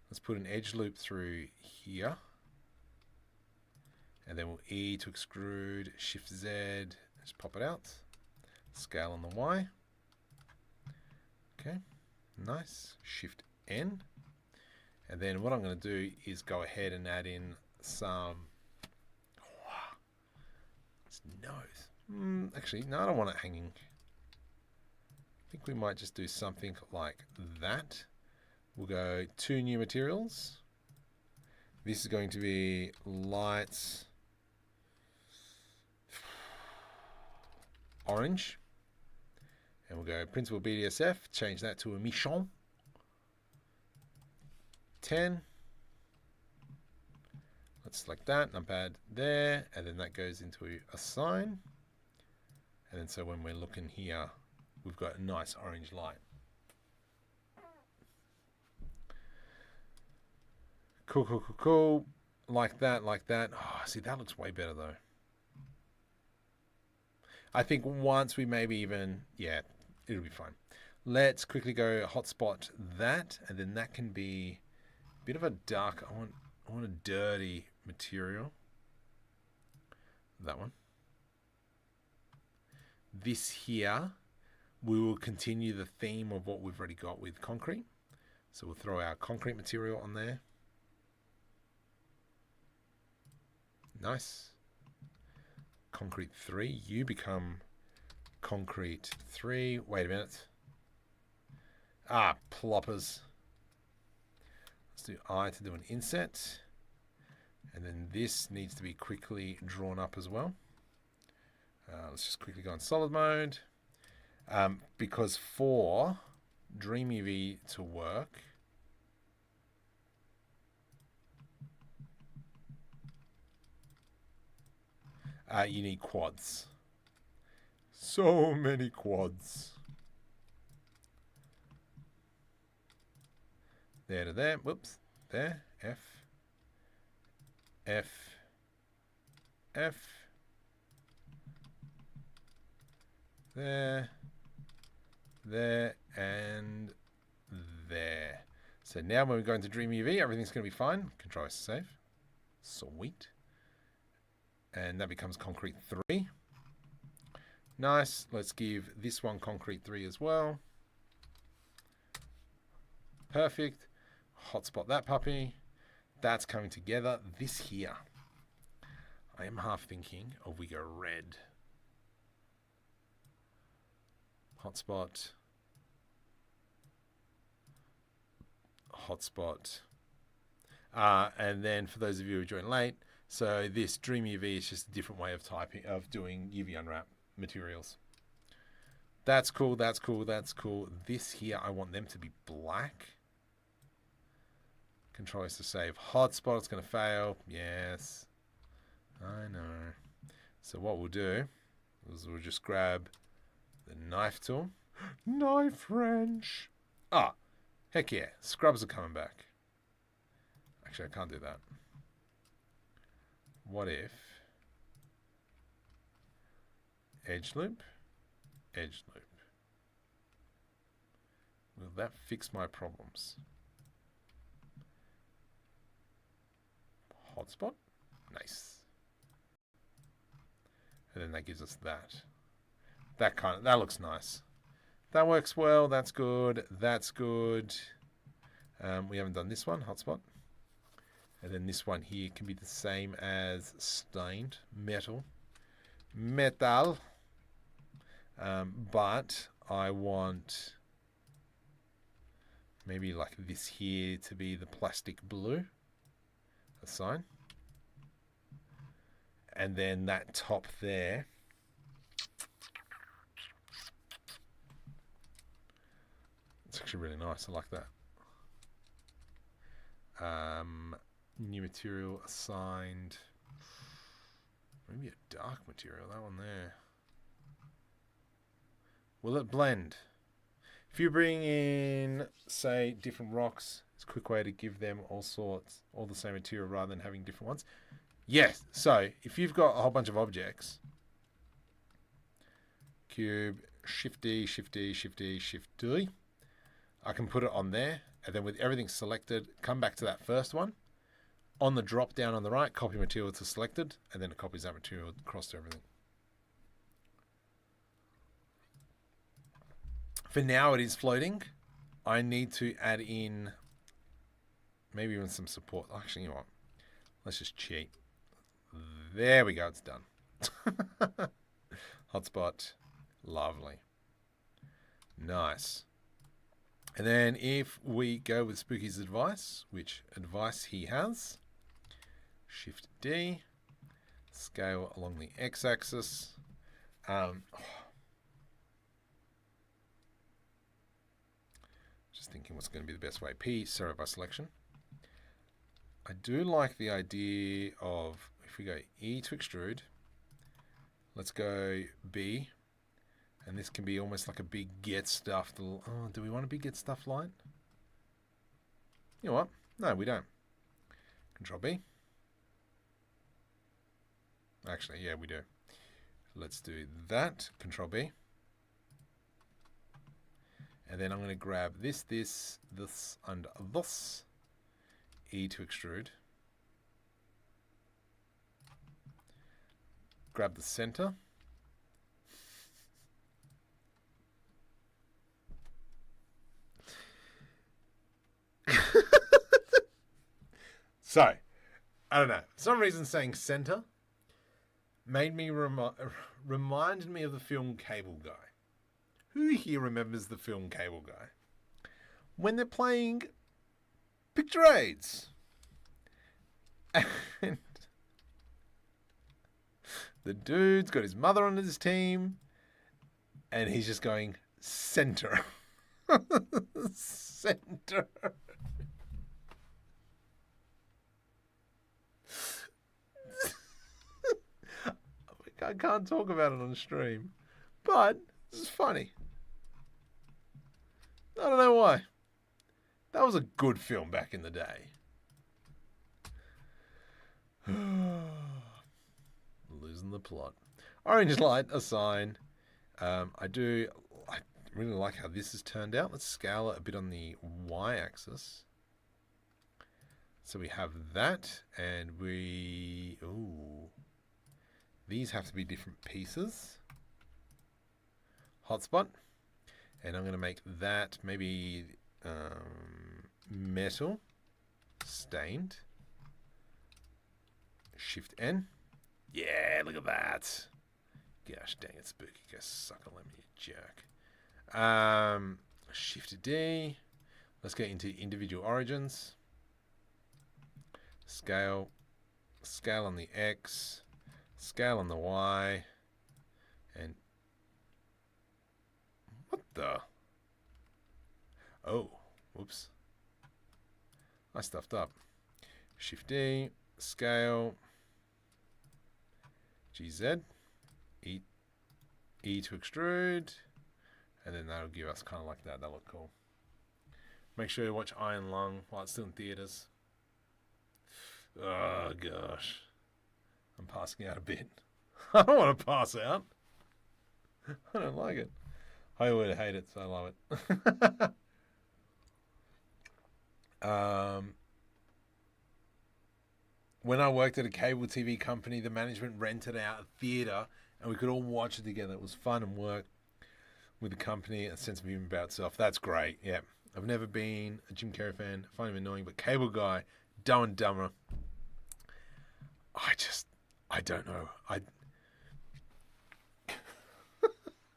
Let's put an edge loop through here. And then we'll E to extrude, Shift Z, just pop it out. Scale on the Y. Okay, nice. Shift N. And then what I'm going to do is go ahead and add in some... It's nose. Actually, no, I don't want it hanging. I think we might just do something like that. We'll go 2 new materials. This is going to be light orange. And we'll go Principal BDSF, change that to a Michon. 10. Let's select that, numpad there, and then that goes into a sign. And then so when we're looking here, we've got a nice orange light. Cool. Like that. Oh, see, that looks way better though. I think once we maybe even, yeah, it'll be fine. Let's quickly go hotspot that, and then that can be a bit of a dark, I want a dirty material. That one. This here, we will continue the theme of what we've already got with concrete. So we'll throw our concrete material on there. Nice. Concrete 3, you become concrete 3. Wait a minute. Ah, ploppers. Let's do I to do an inset. And then this needs to be quickly drawn up as well. Let's just quickly go in solid mode. Because for DreamUV to work, you need quads. So many quads. There to there. Whoops. There. F. F. F. there, there, and there. So now when we go into DreamUV, everything's going to be fine. Control S to save. Sweet. And that becomes concrete 3. Nice. Let's give this one concrete 3 as well. Perfect. Hotspot that puppy. That's coming together. This here, I am half thinking of we go red. Hotspot. Hotspot. And then for those of you who joined late, so this DreamUV is just a different way of doing UV unwrap materials. That's cool, that's cool, that's cool. This here, I want them to be black. Control S to save. Hotspot, it's going to fail. Yes. I know. So what we'll do is we'll just grab the knife tool. Knife wrench. Ah, heck yeah. Scrubs are coming back. Actually, I can't do that. What if edge loop, edge loop? Will that fix my problems? Hotspot? Nice. And then that gives us that. That looks nice. That works well. That's good. That's good. We haven't done this one, hotspot. And then this one here can be the same as stained metal. Metal. But I want maybe like this here to be the plastic blue. A sign. And then that top there. It's actually really nice. I like that. New material assigned. Maybe a dark material. That one there. Will it blend? If you bring in, say, different rocks, it's a quick way to give them all the same material rather than having different ones. Yes. So if you've got a whole bunch of objects, cube, Shift D, Shift D, Shift D, Shift D. I can put it on there, and then with everything selected, come back to that first one. On the drop down on the right, copy material to selected, and then it copies that material across to everything. For now, it is floating. I need to add in maybe even some support. Actually, you know what? Let's just cheat. There we go. It's done. Hotspot. Lovely. Nice. And then if we go with Spooky's advice, which advice he has, Shift D, scale along the x-axis. Just thinking what's going to be the best way. P, sorry by selection. I do like the idea of, if we go E to extrude, let's go B, and this can be almost like a big get stuffed. Oh, do we want a big get stuffed light? You know what? No, we don't. Control B. Actually, yeah, we do. Let's do that. Control B. And then I'm going to grab this, and this. E to extrude. Grab the center. So, I don't know. For some reason saying center made me reminded me of the film Cable Guy. Who here remembers the film Cable Guy? When they're playing picture aids. And the dude's got his mother on his team, and he's just going center. Center. I can't talk about it on stream, but this is funny. I don't know why. That was a good film back in the day. Losing the plot. Orange light, assign. I really like how this has turned out. Let's scale it a bit on the y-axis. So we have that, and these have to be different pieces. Hotspot, and I'm going to make that maybe metal stained. Shift N. Yeah, look at that. Gosh dang it, Spooky. Go suck a lemon, you jerk. Shift D. Let's get into individual origins. Scale. Scale on the X. Scale on the Y. And what the? Oh, whoops. I stuffed up. Shift D. Scale. GZ. E to extrude. And then that'll give us kind of like that. That'll look cool. Make sure you watch Iron Lung while it's still in theaters. Oh, gosh. I'm passing out a bit. I don't want to pass out. I don't like it. I would hate it, so I love it. When I worked at a cable TV company, the management rented out a theater and we could all watch it together. It was fun and work with the company, a sense of humor about itself. That's great. Yeah. I've never been a Jim Carrey fan. I find him annoying, but Cable Guy, Dumb and Dumber. I don't know.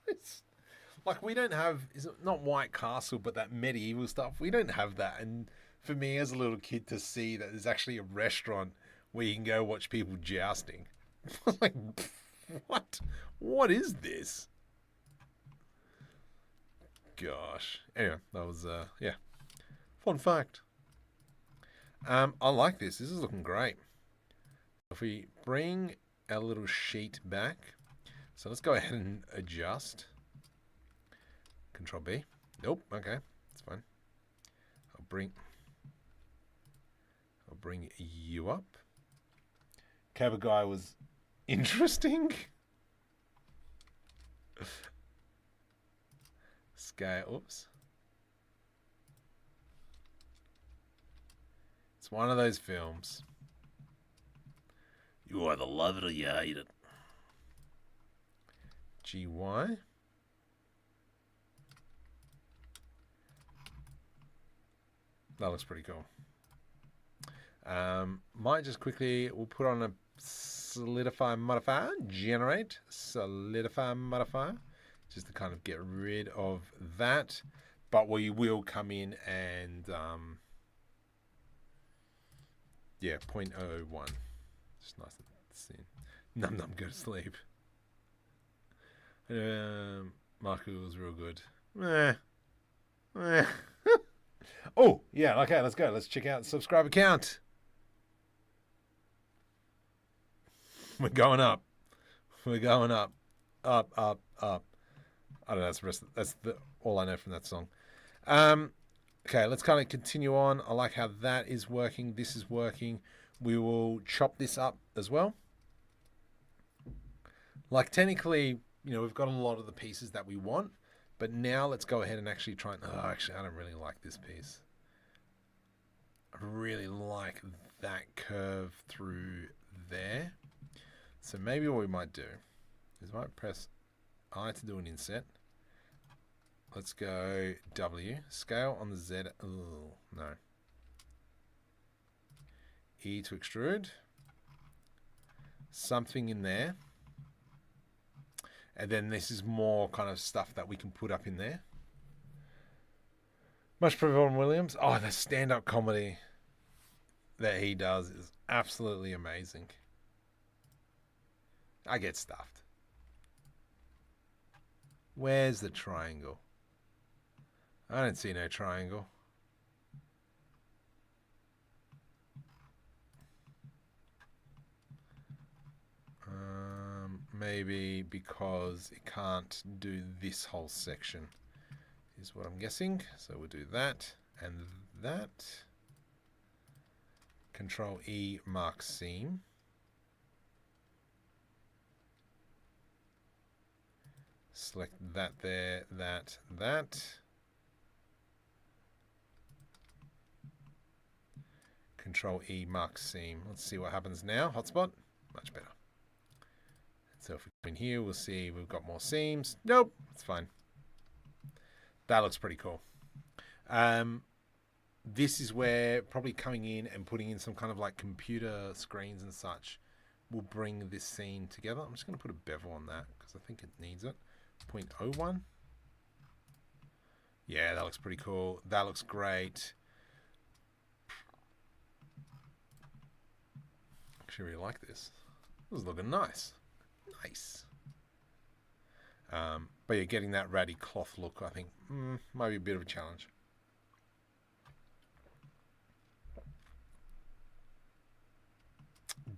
It's like we don't have, is it not White Castle, but that medieval stuff. We don't have that. And for me as a little kid to see that there's actually a restaurant where you can go watch people jousting. Like, what? What is this? Gosh. Anyway, that was, yeah. Fun fact. I like this. This is looking great. If we bring our little sheet back, so let's go ahead and adjust. Control B. Nope. Okay, that's fine. I'll bring you up. Cable Guy was interesting. Scale. Oops. It's one of those films. You either love it or you hate it. GY. That looks pretty cool. Might just quickly, we'll put on a solidify modifier, generate solidify modifier, just to kind of get rid of that. But we will come in and, yeah, 0.01. Just nice to see. Num num, go to sleep. Marco was real good. Oh, yeah, okay, let's go. Let's check out the subscriber count. We're going up. We're going up. Up, up, up. I don't know, that's all I know from that song. Okay, let's kind of continue on. I like how that is working. This is working. We will chop this up as well. Like technically, you know, we've got a lot of the pieces that we want, but now let's go ahead and actually try and, actually, I don't really like this piece. I really like that curve through there. So maybe what we might do is I might press I to do an inset. Let's go W, scale on the Z. Oh, no. E to extrude. Something in there. And then this is more kind of stuff that we can put up in there. Much for Vaughan Williams. Oh, the stand-up comedy that he does is absolutely amazing. I get stuffed. Where's the triangle? I don't see no triangle. Maybe because it can't do this whole section is what I'm guessing. So we'll do that and that. Control E, mark seam. Select that there, that. Control E, mark seam. Let's see what happens now. Hotspot, much better. So if we come in here, we'll see we've got more seams. Nope, it's fine. That looks pretty cool. This is where probably coming in and putting in some kind of like computer screens and such will bring this scene together. I'm just going to put a bevel on that because I think it needs it. 0.01. Yeah, that looks pretty cool. That looks great. Actually really like this. This is looking nice. Nice. But yeah, getting that ratty cloth look, I think, might be a bit of a challenge.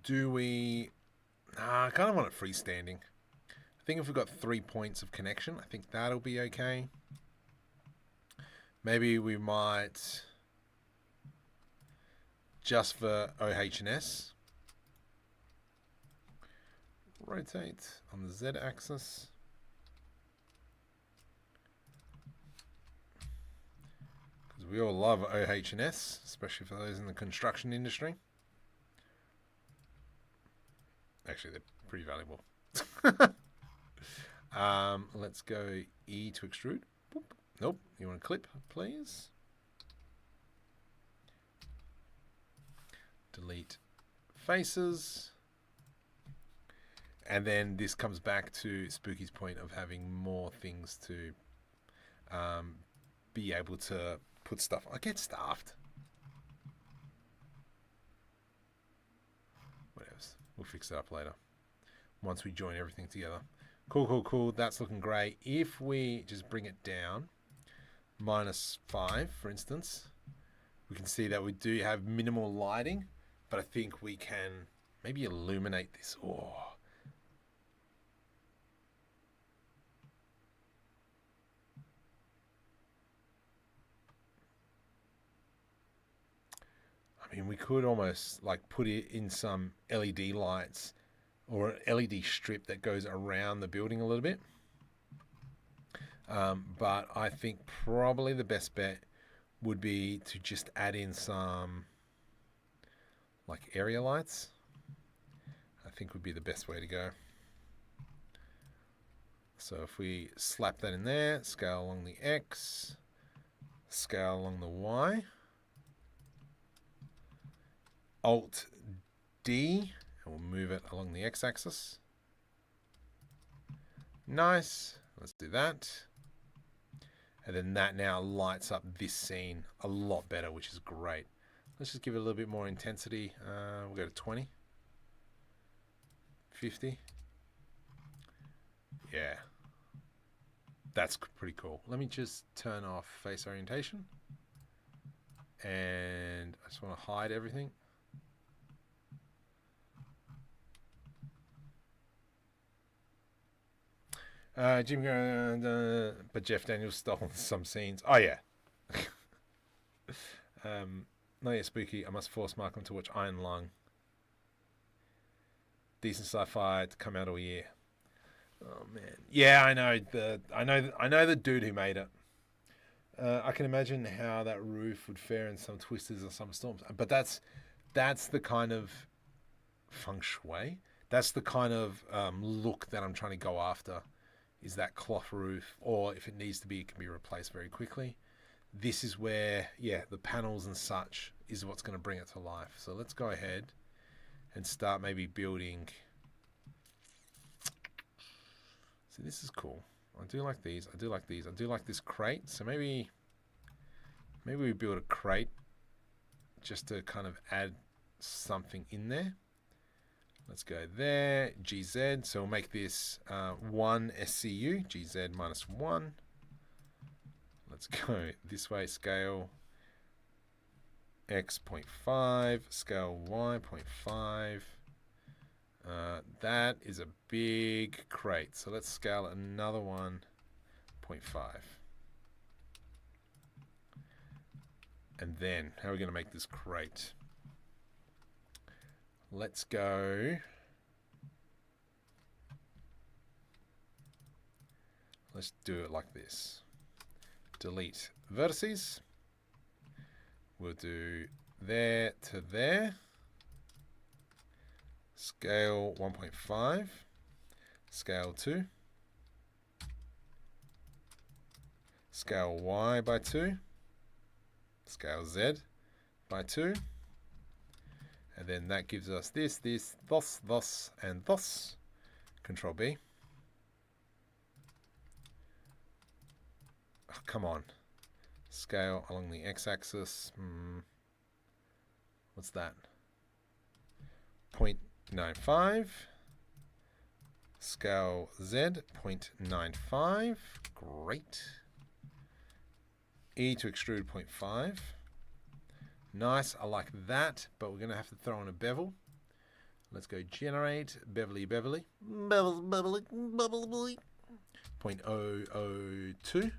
Do we... I kind of want it freestanding. I think if we've got 3 points of connection, I think that'll be okay. Maybe we might, just for OH&S, rotate on the Z axis. Because we all love OH&S, especially for those in the construction industry. Actually, they're pretty valuable. Let's go E to extrude. Boop. Nope. You want to clip, please? Delete faces. And then this comes back to Spooky's point of having more things to be able to put stuff. I get staffed. Whatever. We'll fix it up later once we join everything together. Cool, cool, cool. That's looking great. If we just bring it down, -5, for instance, we can see that we do have minimal lighting, but I think we can maybe illuminate this. Oh. I mean, we could almost like put it in some LED lights or an LED strip that goes around the building a little bit. But I think probably the best bet would be to just add in some like area lights. I think would be the best way to go. So if we slap that in there, scale along the X, scale along the Y, Alt D, and we'll move it along the X-axis. Nice. Let's do that. And then that now lights up this scene a lot better, which is great. Let's just give it a little bit more intensity. We'll go to 20. 50. Yeah. That's pretty cool. Let me just turn off face orientation. And I just want to hide everything. Jim, but Jeff Daniels stole some scenes. Oh yeah. No, yeah, Spooky. I must force Malcolm to watch Iron Lung. Decent sci-fi to come out all year. Oh man. Yeah, I know the dude who made it. I can imagine how that roof would fare in some twisters or some storms. But that's the kind of feng shui. That's the kind of look that I'm trying to go after. Is that cloth roof, or if it needs to be, it can be replaced very quickly. This is where, yeah, the panels and such is what's going to bring it to life. So let's go ahead and start maybe building. See, this is cool. I do like these. I do like these. I do like this crate. So maybe we build a crate just to kind of add something in there. Let's go there, GZ, so we'll make this 1 SCU, GZ -1. Let's go this way, scale X 0.5, scale Y 0.5. That is a big crate, so let's scale another one, 0.5. And then, how are we going to make this crate? Let's go. let's do it like this. Delete vertices. We'll do there to there. Scale 1.5. Scale 2. Scale Y by 2. Scale Z by 2. And then that gives us this, thus, and thus. Control B. Oh, come on. Scale along the x-axis. What's that? 0.95. Scale Z, 0.95. Great. E to extrude 0.5. Nice, I like that, but we're going to have to throw in a bevel. Let's go generate, bevelly. Bevelly. 0.002.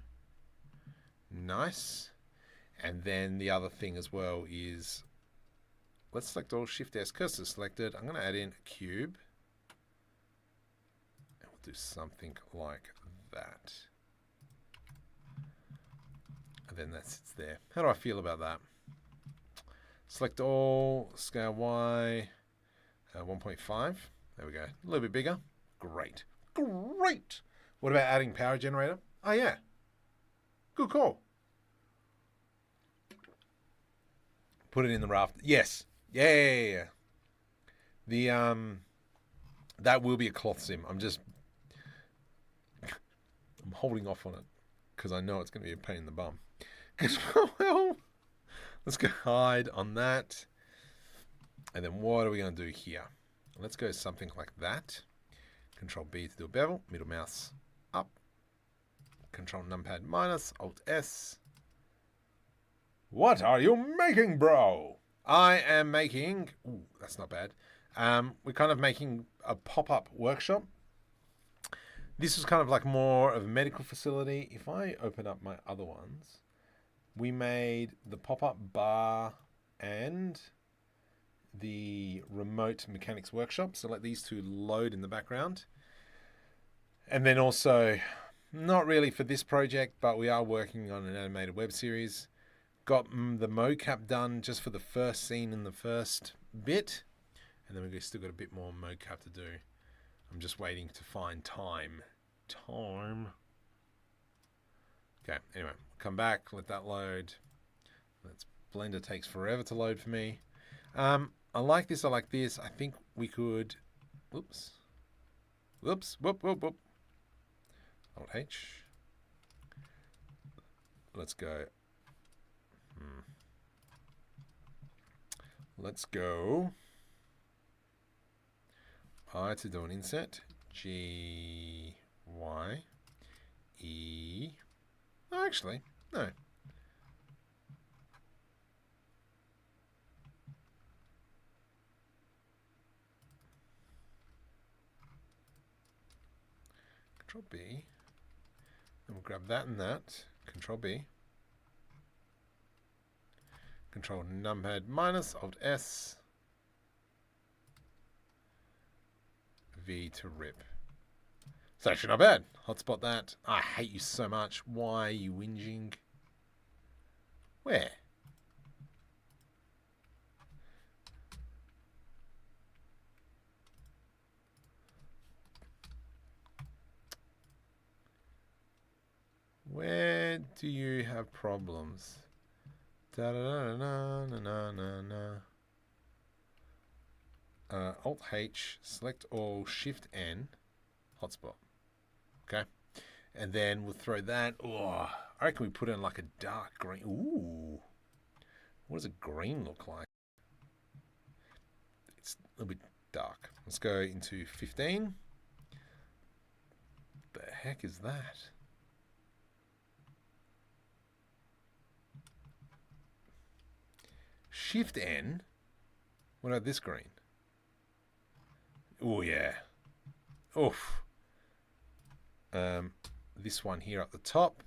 Nice. And then the other thing as well is, let's select all, Shift S, cursor selected. I'm going to add in a cube. And we'll do something like that. And then that sits there. How do I feel about that? Select all, scale Y, 1.5. There we go. A little bit bigger. Great. Great. What about adding power generator? Oh, yeah. Good call. Put it in the raft. Yes. Yeah. The that will be a cloth sim. I'm holding off on it because I know it's going to be a pain in the bum. Well, let's go hide on that. And then what are we going to do here? Let's go something like that. Control B to do a bevel. Middle mouse up. Control numpad minus. Alt S. What are you making, bro? I am making... Ooh, that's not bad. We're kind of making a pop-up workshop. This is kind of like more of a medical facility. If I open up my other ones, we made the pop-up bar and the remote mechanics workshop. So let these two load in the background. And then also, not really for this project, but we are working on an animated web series. Got the mocap done just for the first scene in the first bit. And then we've still got a bit more mocap to do. I'm just waiting to find time. Okay, anyway, come back, let that load. Blender takes forever to load for me. I like this, I like this. I think we could... Whoops. Whoop. Alt H. Let's go. Let's go. I to do an insert. G, Y, E. Oh, actually, no. Control B. And we'll grab that and that. Control B. Control numpad minus, Alt S. V to rip. It's actually not bad. Hotspot that. I hate you so much. Why are you whinging? Where? Where do you have problems? Da da da na na na na na. Alt H, select all, Shift N, hotspot. Okay, and then we'll throw that. Oh, I reckon we put in like a dark green. Ooh, what does a green look like? It's a little bit dark. Let's go into 15. The heck is that? Shift N. What about this green? Oh yeah. Oof. This one here at the top.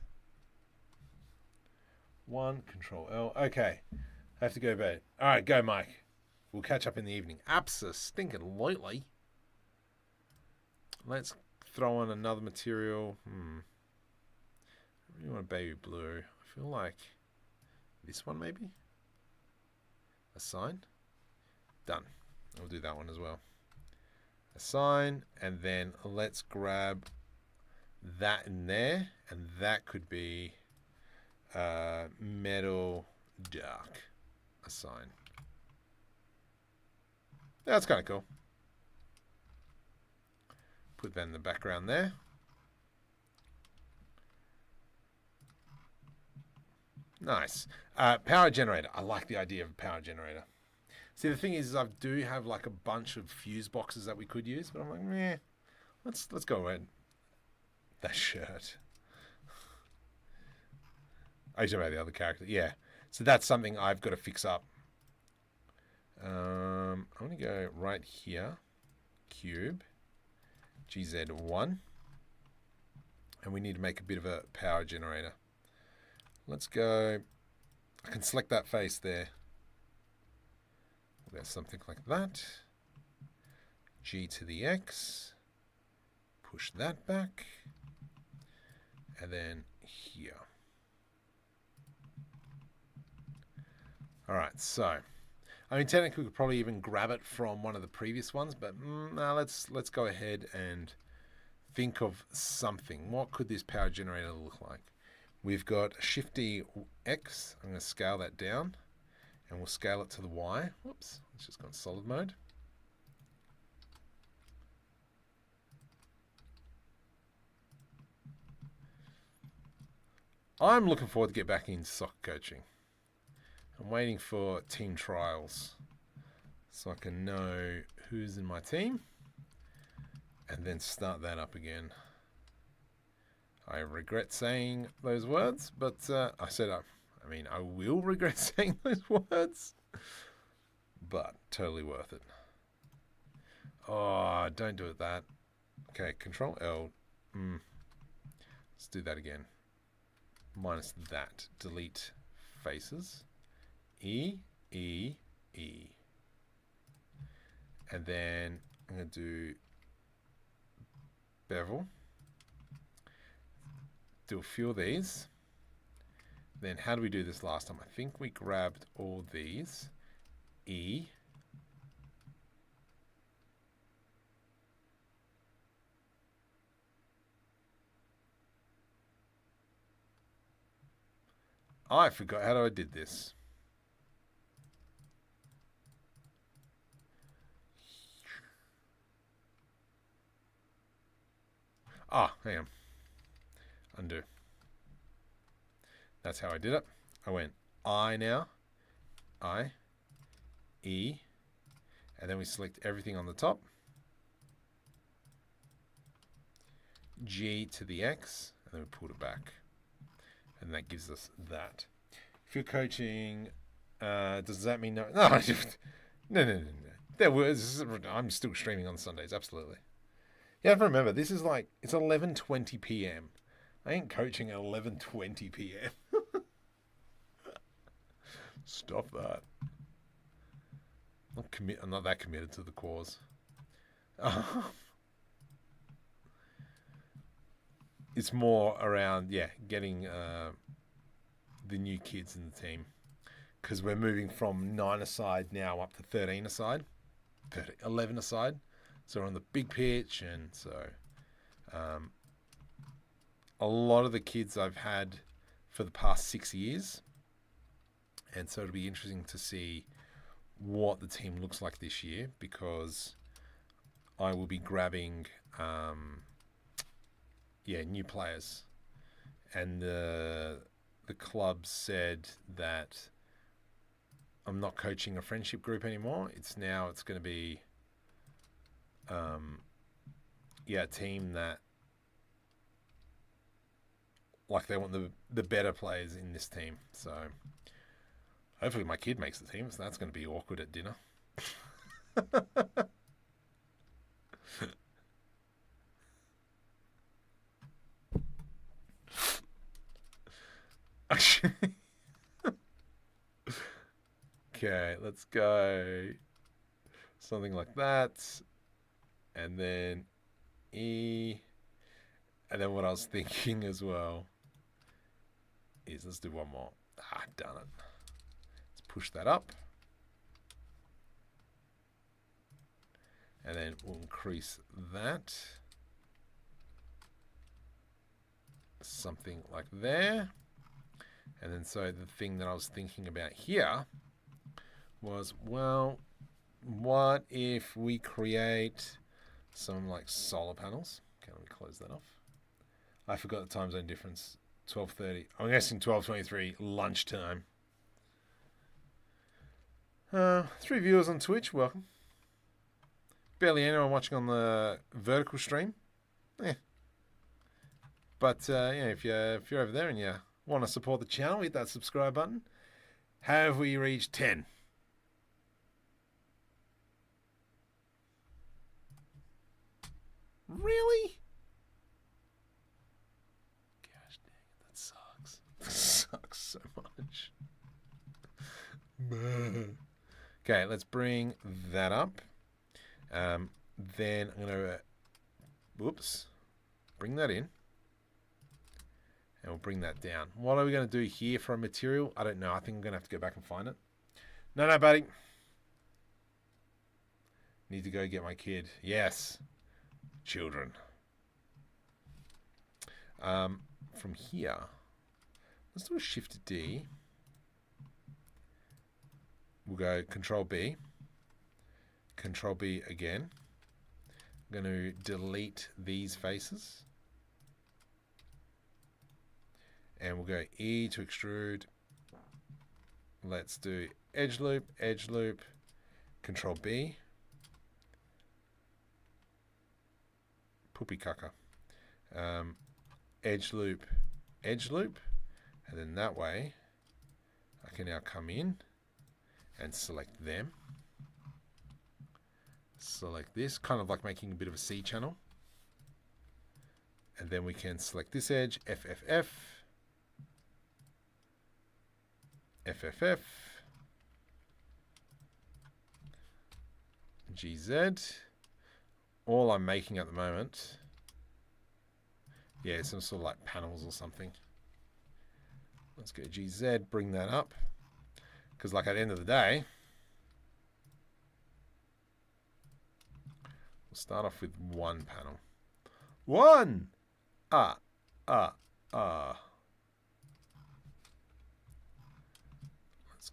One, Control L. Okay. I have to go to bed. All right, go, Mike. We'll catch up in the evening. Absolutely. Let's throw on another material. want a baby blue. I feel like this one maybe? Assign. Done. We'll do that one as well. Assign, and then let's grab that in there, and that could be metal dark. Assign. That's kind of cool. Put that in the background there. Nice. Power generator. I like the idea of a power generator. See, the thing is I do have like a bunch of fuse boxes that we could use, but I'm like, meh, let's go ahead. That shirt. Oh, you're talking about the other character. Yeah. So that's something I've got to fix up. I'm going to go right here. Cube. GZ1. And we need to make a bit of a power generator. Let's go. I can select that face there. There's something like that. G to the X. Push that back. And then here. Alright, so I mean technically we could probably even grab it from one of the previous ones, but no, let's go ahead and think of something. What could this power generator look like? We've got Shifty X. I'm going to scale that down. And we'll scale it to the Y. Whoops, it's just gone solid mode. I'm looking forward to get back into soccer coaching. I'm waiting for team trials so I can know who's in my team and then start that up again. I regret saying those words, but I mean, I will regret saying those words, but totally worth it. Oh, don't do it that. Okay, Control L. Let's do that again. Minus that. Delete faces. E, E, E. And then I'm going to do bevel. Do a few of these. Then how do we do this last time? I think we grabbed all these. E. I forgot how I did this. Hang on. Undo. That's how I did it. I went I now. I. E. And then we select everything on the top. G to the X. And then we pull it back. And that gives us that. If you're coaching, does that mean no? No, no. There was. I'm still streaming on Sundays. Absolutely. You have to remember, this is like, it's 11:20 p.m. I ain't coaching at 11:20 p.m. Stop that. I'm not that committed to the cause. It's more around, getting the new kids in the team. Because we're moving from 9-a-side now up to 13-a-side. 11-a-side. So we're on the big pitch, and so a lot of the kids I've had for the past 6 years, and so it'll be interesting to see what the team looks like this year, because I will be grabbing new players, and the club said that I'm not coaching a friendship group anymore. It's going to be a team that, like, they want the better players in this team. So hopefully my kid makes the team, so that's going to be awkward at dinner. Okay, let's go something like that. And then E. And then what I was thinking as well is, let's do one more. Done it. Let's push that up. And then we'll increase that. Something like there. And then so the thing that I was thinking about here was, well, what if we create some like solar panels? Okay, let me close that off. I forgot the time zone difference. 12:30. I'm guessing 12:23 lunchtime. 3 viewers on Twitch. Welcome. Barely anyone watching on the vertical stream. But yeah, if you're over there and you want to support the channel, hit that subscribe button. Have we reached 10? Really? Gosh dang it, that sucks. That sucks so much. Okay, let's bring that up. Then I'm going to, bring that in. And we'll bring that down. What are we going to do here for a material? I don't know. I think I'm going to have to go back and find it. No, buddy. Need to go get my kid. Yes. Children. From here, let's do a Shift D. We'll go Control B. Control B again. I'm going to delete these faces. And we'll go E to extrude. Let's do edge loop, Control B. Poopy caca. Edge loop, and then that way I can now come in and select them. Select this, kind of like making a bit of a C channel. And then we can select this edge, FFF, GZ. All I'm making at the moment, yeah, some sort of like panels or something. Let's go GZ, bring that up. Because like at the end of the day, we'll start off with one panel. One! Let's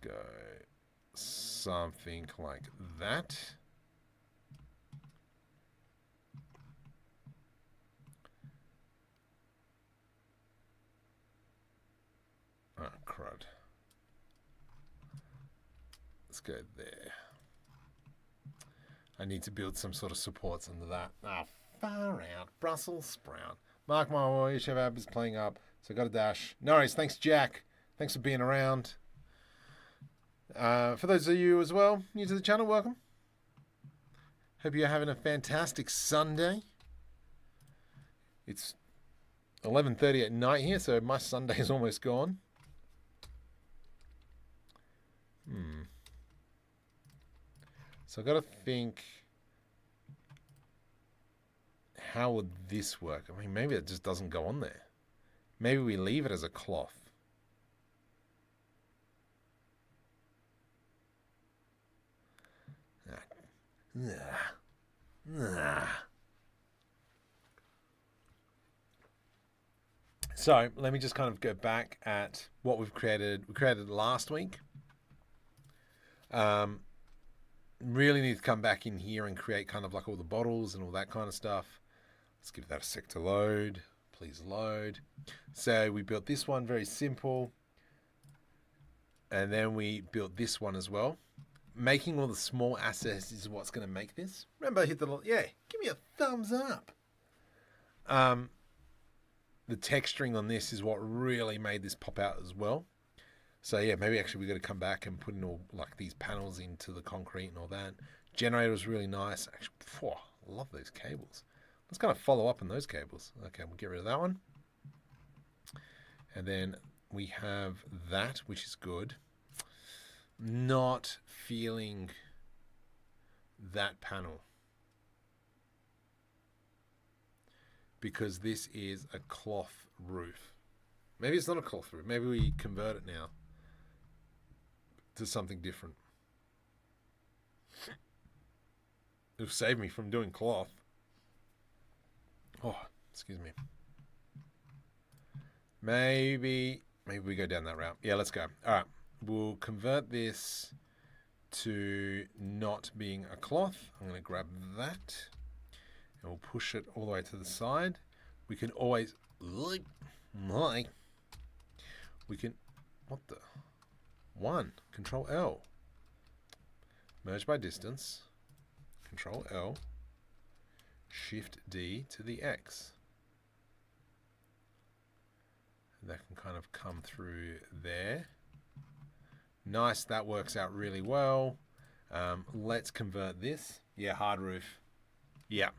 go something like that. Oh, crud. Let's go there. I need to build some sort of supports under that. Far out. Brussels sprout. Mark my words, Shabab is playing up, so I got a dash. No worries. Thanks, Jack. Thanks for being around. For those of you as well, new to the channel, welcome. Hope you're having a fantastic Sunday. It's 11:30 at night here, so my Sunday is almost gone. So I've got to think, how would this work? I mean, maybe it just doesn't go on there. Maybe we leave it as a cloth. So let me just kind of go back at what we've created. We created last week. Really need to come back in here and create kind of like all the bottles and all that kind of stuff. Let's give that a sec to load. Please load. So we built this one, very simple. And then we built this one as well. Making all the small assets is what's going to make this. Remember, hit the, yeah, give me a thumbs up. The texturing on this is what really made this pop out as well. So yeah, maybe actually we got to come back and put in all like these panels into the concrete and all that. Generator was really nice. Actually, I love those cables. Let's kind of follow up on those cables. Okay, we'll get rid of that one. And then we have that, which is good. Not feeling that panel, because this is a cloth roof. Maybe it's not a cloth roof. Maybe we convert it now to something different. It'll save me from doing cloth. Oh, excuse me. Maybe we go down that route. Yeah, let's go. All right. We'll convert this to not being a cloth. I'm going to grab that and we'll push it all the way to the side. We can always... We can... What the... 1. Control L. Merge by distance. Control L. Shift D to the X. And that can kind of come through there. Nice, that works out really well. Let's convert this. Yeah, hard roof. Yeah.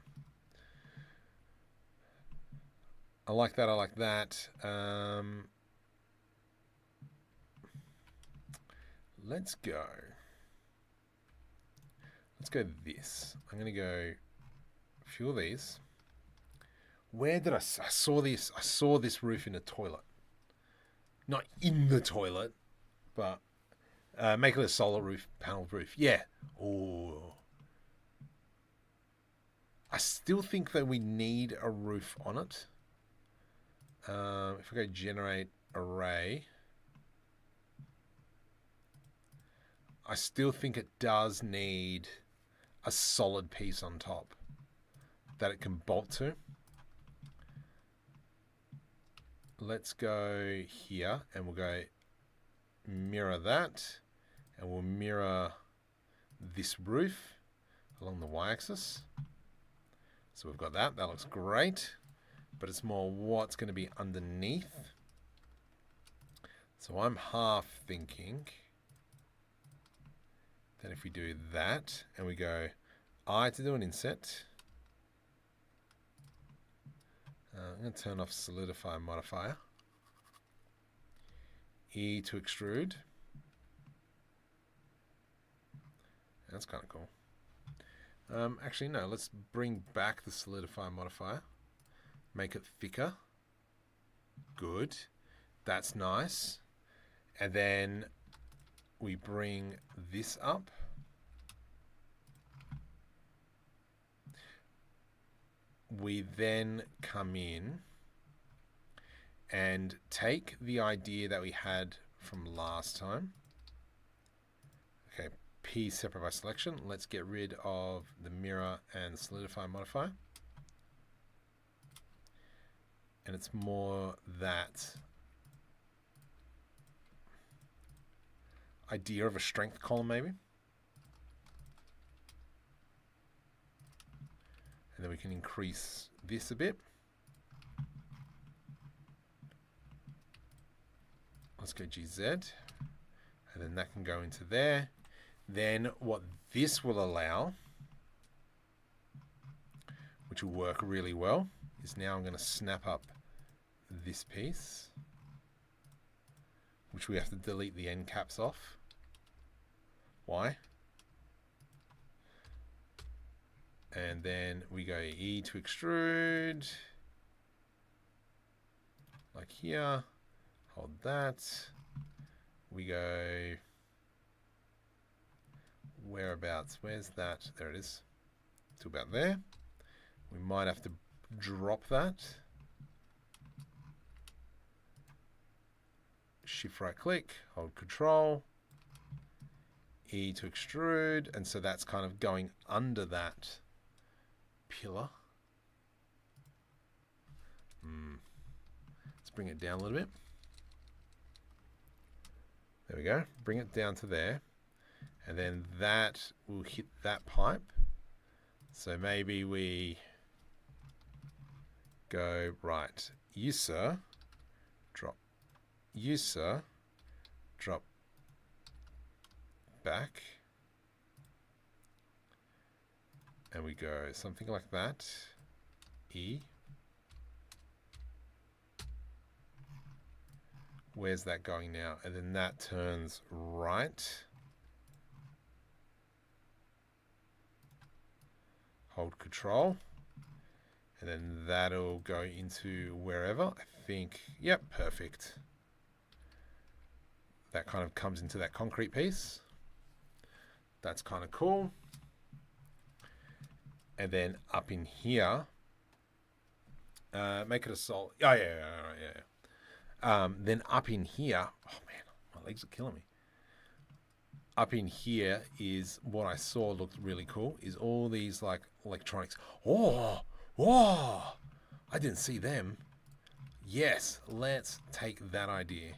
I like that, I like that. Let's go this. I'm going to go a few of these. Where did I saw this? I saw this roof in a toilet. Not in the toilet, but make it a solar roof, panel roof. Yeah. Oh. I still think that we need a roof on it. If we go generate array, I still think it does need a solid piece on top that it can bolt to. Let's go here and we'll go mirror that, and we'll mirror this roof along the y-axis. So we've got that. That looks great, but it's more what's going to be underneath. So I'm half thinking that if we do that and we go I to do an inset, I'm going to turn off solidify modifier, E to extrude. That's kind of cool. Actually, no, let's bring back the solidify modifier, make it thicker. Good. That's nice. And then we bring this up. We then come in and take the idea that we had from last time. Okay, P separate by selection. Let's get rid of the mirror and solidify modifier. And it's more that idea of a strength column maybe. And then we can increase this a bit. Let's go GZ. And then that can go into there. Then what this will allow, which will work really well, is now I'm going to snap up this piece, which we have to delete the end caps off. Why? And then we go E to extrude, like here, hold that. We go, whereabouts, where's that? There it is, to about there. We might have to drop that. Shift right click, hold control, E to extrude, and so that's kind of going under that pillar. Let's bring it down a little bit. There we go. Bring it down to there. And then that will hit that pipe. So maybe we go right. You, sir. Drop. You, sir. Drop back. And we go something like that. E. Where's that going now? And then that turns right. Hold control. And then that'll go into wherever. I think, yep, perfect. That kind of comes into that concrete piece. That's kind of cool. And then up in here, make it a solid. Oh, yeah. Then up in here, oh man, my legs are killing me. Up in here is what I saw looked really cool, is all these like electronics. Oh, I didn't see them. Yes, let's take that idea.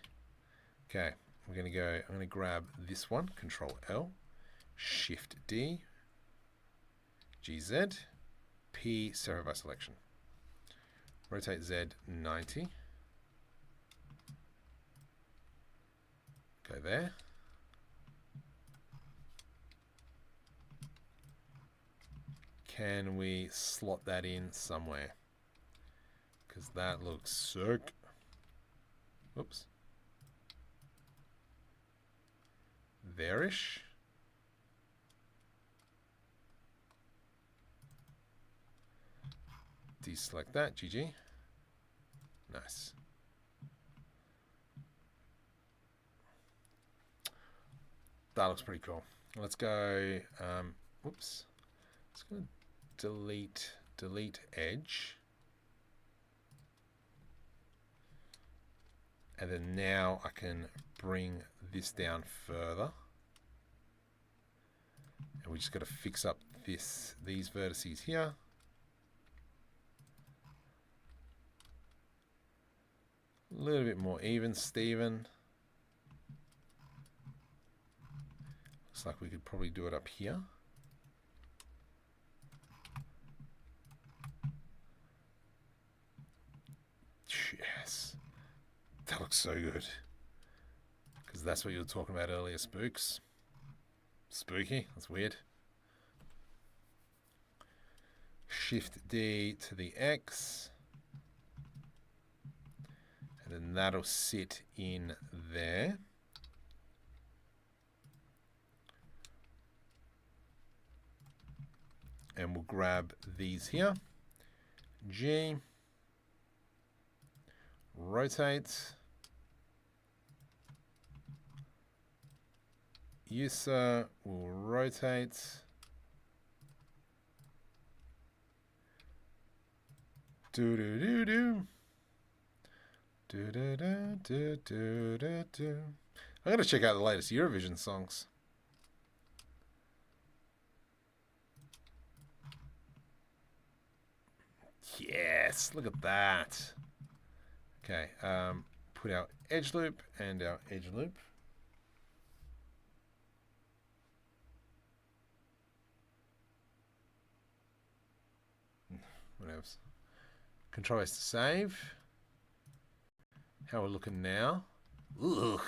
Okay, I'm gonna grab this one, Control L, Shift D, GZ, P, stereo by selection. Rotate Z 90. Go there. Can we slot that in somewhere? Because that looks sick. Oops. There-ish. Deselect that, GG. Nice. That looks pretty cool. Let's go, whoops. Let's go delete edge. And then now I can bring this down further. And we just got to fix up these vertices here. A little bit more even, Steven. Looks like we could probably do it up here. Yes. That looks so good. Because that's what you were talking about earlier, spooks. Spooky, that's weird. Shift D to the X. And then that'll sit in there. And we'll grab these here. G. Rotate. User will rotate. Do do do do. Do do do do do do do. I'm gonna check out the latest Eurovision songs. Yes, look at that. Okay, put our edge loop and our edge loop. What else? Control S to save. How we're looking now. Ugh,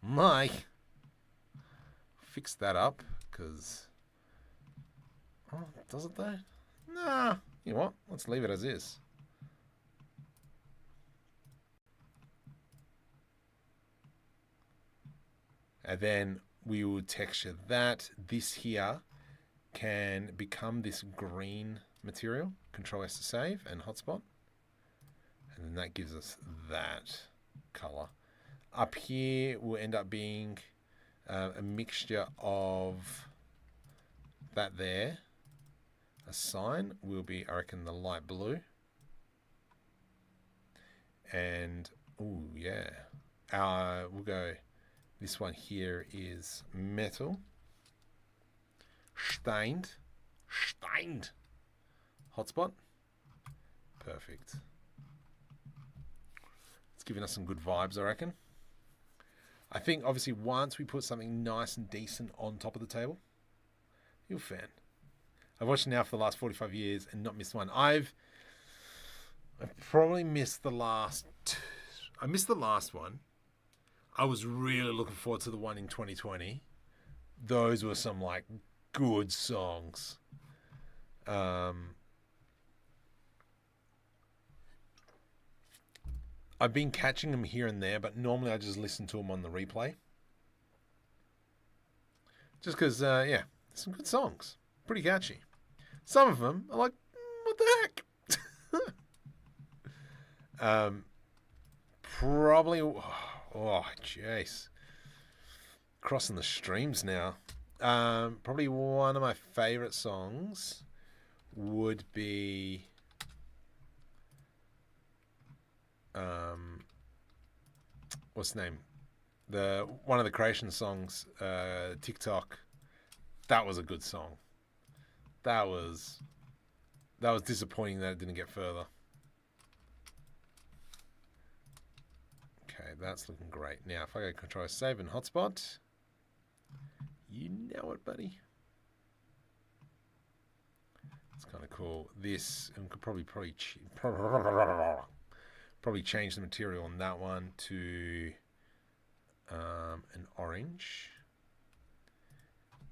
Mike. Fix that up, because... Oh, does it though? Nah, you know what? Let's leave it as is. And then we will texture that. This here can become this green material. Control S to save and hotspot. And then that gives us that color. Up here will end up being a mixture of that there. A sign will be, I reckon, the light blue. And, oh yeah. We'll go, this one here is metal. Stained. Hotspot. Perfect. It's giving us some good vibes, I reckon. I think, obviously, once we put something nice and decent on top of the table, you're a fan. I've watched it now for the last 45 years and not missed one. I've probably missed the last... I missed the last one. I was really looking forward to the one in 2020. Those were some, like, good songs. I've been catching them here and there, but normally I just listen to them on the replay. Just because, yeah, some good songs. Pretty catchy. Some of them are like, what the heck? probably... Oh, jeez. Crossing the streams now. Probably one of my favorite songs would be... what's the name? One of the creation songs, TikTok. That was a good song. That was disappointing that it didn't get further. Okay, that's looking great. Now, if I go Control Save and Hotspot, you know it, buddy. It's kind of cool. This, and could probably change the material on that one to an orange,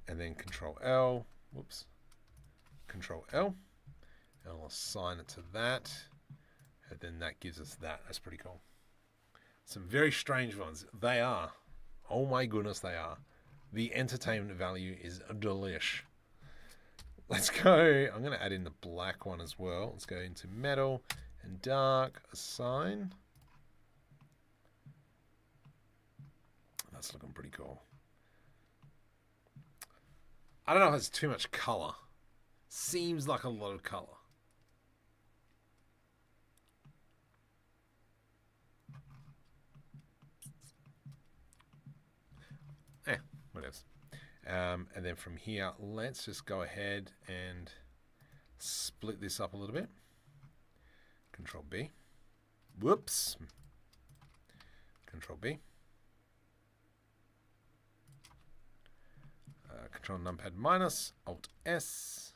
and then Control L. Whoops. Control L. And I'll assign it to that, and then that gives us that. That's pretty cool. Some very strange ones. They are. Oh my goodness, they are. The entertainment value is delish. Let's go. I'm going to add in the black one as well. Let's go into metal and dark. Assign. That's looking pretty cool. I don't know if it's too much color. Seems like a lot of color. Whatever. And then from here, let's just go ahead and split this up a little bit. Control B. Whoops. Control B. Control numpad minus, Alt S.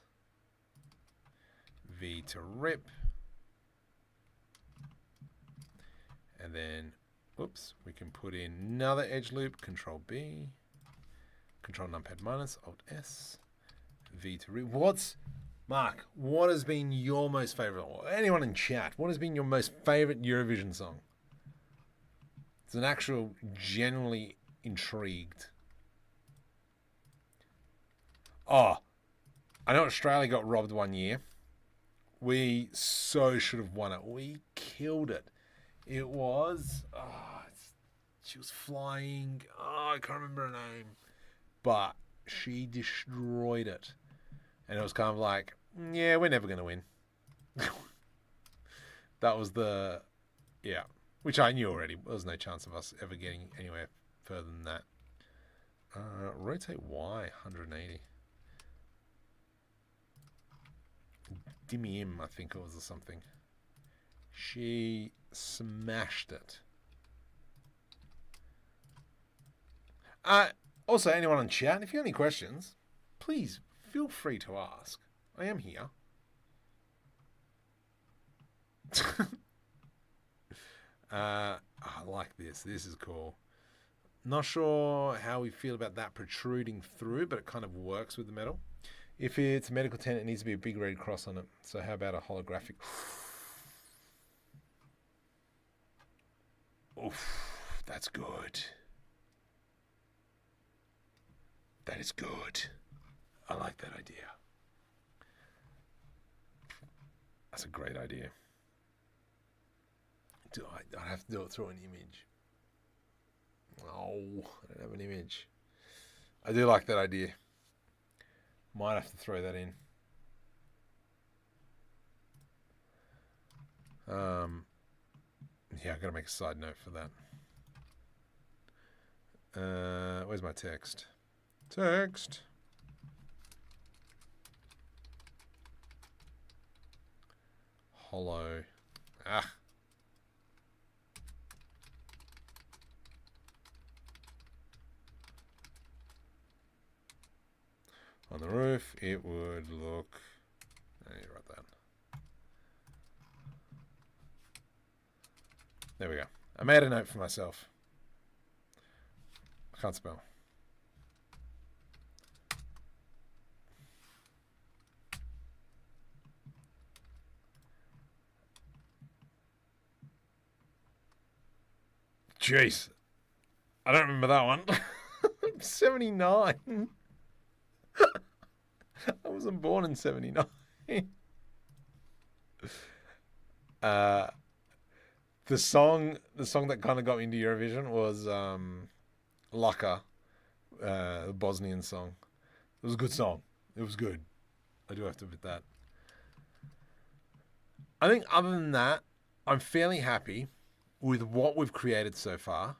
V to rip. And then, whoops, we can put in another edge loop. Control B. Control numpad minus, Alt S, V to rip. Mark, what has been your most favorite, or anyone in chat, what has been your most favorite Eurovision song? It's an actual, genuinely intrigued. Oh, I know Australia got robbed one year. We so should have won it. We killed it. It was, she was flying. I can't remember her name. But she destroyed it. And it was kind of like, yeah, we're never going to win. That was the, yeah, which I knew already. There was no chance of us ever getting anywhere further than that. Rotate Y, 180. Dimmy M, I think it was, or something. She smashed it. Also, anyone on chat, if you have any questions, please feel free to ask. I am here. I like this. This is cool. Not sure how we feel about that protruding through, but it kind of works with the metal. If it's a medical tent, it needs to be a big red cross on it. So how about a holographic? Oof, that's good. That is good. I like that idea. That's a great idea. Do I have to do it through an image? Oh, I don't have an image. I do like that idea. Might have to throw that in. Yeah, I've got to make a side note for that. Where's my text? Text. Hollow. Ah. On the roof, it would look... I need to write that. There we go. I made a note for myself. I can't spell. Jeez. I don't remember that one. 79. I wasn't born in 79. The song that kind of got me into Eurovision was Laka, the Bosnian song. It was a good song. It was good. I do have to admit that. I think other than that, I'm fairly happy with what we've created so far.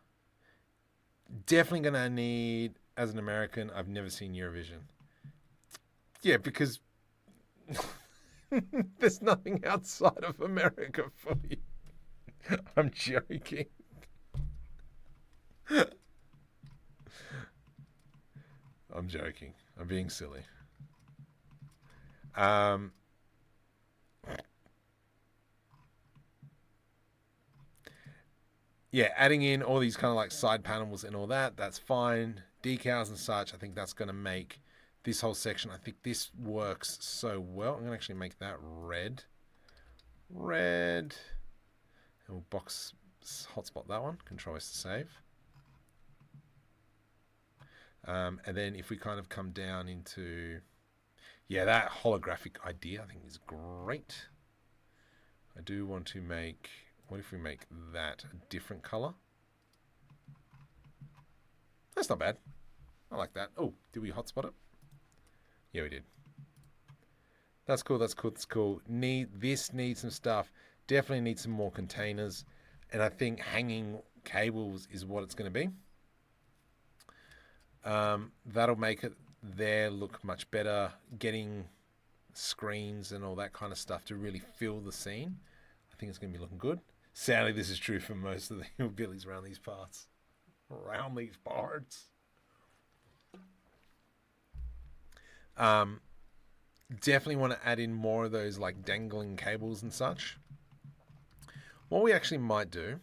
Definitely going to need, as an American, I've never seen Eurovision. Yeah, because there's nothing outside of America for you. I'm joking. I'm joking. I'm being silly. Yeah, adding in all these kind of like side panels and all that, that's fine. Decals and such, I think that's going to make this whole section, I think this works so well. I'm going to actually make that red. Red. And we'll box hotspot that one. Control S to save. And then if we kind of come down into, yeah, that holographic idea I think is great. I do want to make, what if we make that a different color? That's not bad. I like that. Oh, did we hotspot it? Yeah, we did. That's cool, that's cool, that's cool. This needs some stuff. Definitely need some more containers. And I think hanging cables is what it's going to be. That'll make it there look much better. Getting screens and all that kind of stuff to really fill the scene. I think it's going to be looking good. Sadly, this is true for most of the hillbillies around these parts. Around these parts. Definitely want to add in more of those like dangling cables and such. What we actually might do,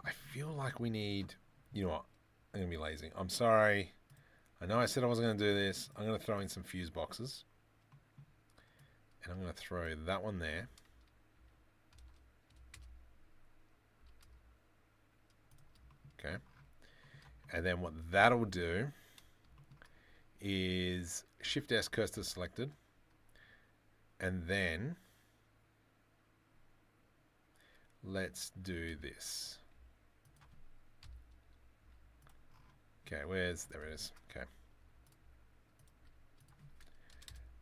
I feel like we need, you know what, I'm going to be lazy. I'm sorry. I know I said I wasn't going to do this. I'm going to throw in some fuse boxes. And I'm going to throw that one there. Okay. And then what that'll do is Shift S cursor selected. And then let's do this. Okay, there it is. Okay.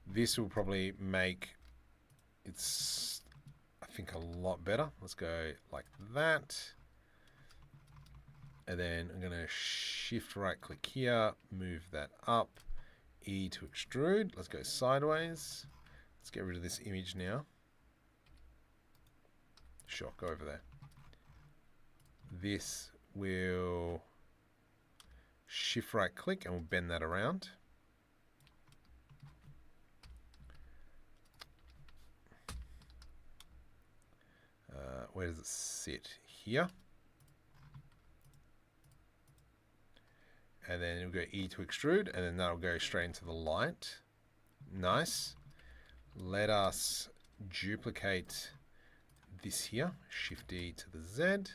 This will probably make it's, I think, a lot better. Let's go like that. And then I'm going to shift right click here, move that up, E to extrude. Let's go sideways. Let's get rid of this image now. Sure, go over there. This will shift right click and we'll bend that around. Where does it sit? Here. And then it'll go E to extrude, and then that'll go straight into the light. Nice. Let us duplicate this here. Shift E to the Z.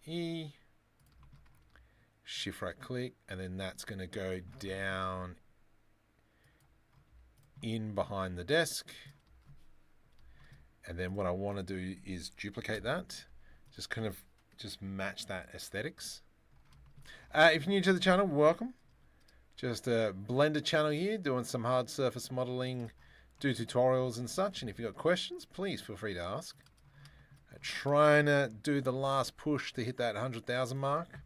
E. Shift right click, and then that's going to go down in behind the desk. And then what I want to do is duplicate that. Just match that aesthetics. If you're new to the channel, welcome. Just a Blender channel here, doing some hard surface modeling, do tutorials and such. And if you've got questions, please feel free to ask. Trying to do the last push to hit that 100,000 mark.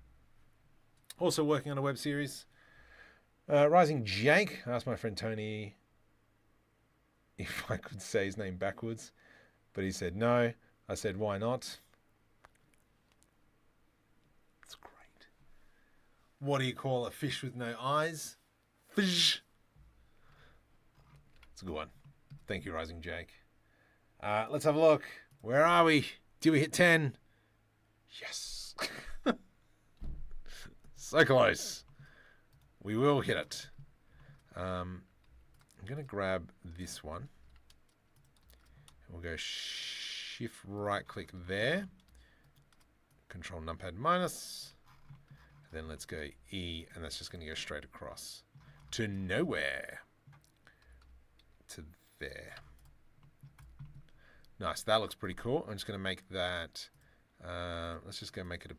Also working on a web series. Rising Jake, I asked my friend Tony if I could say his name backwards, but he said no. I said, why not? It's great. What do you call a fish with no eyes? Fish. It's a good one. Thank you, Rising Jake. Let's have a look. Where are we? Did we hit 10? Yes. So close. We will hit it. I'm going to grab this one. We'll go shift right click there. Control numpad minus. And then let's go E, and that's just going to go straight across to nowhere. To there. Nice, that looks pretty cool. I'm just going to make that, let's just go make it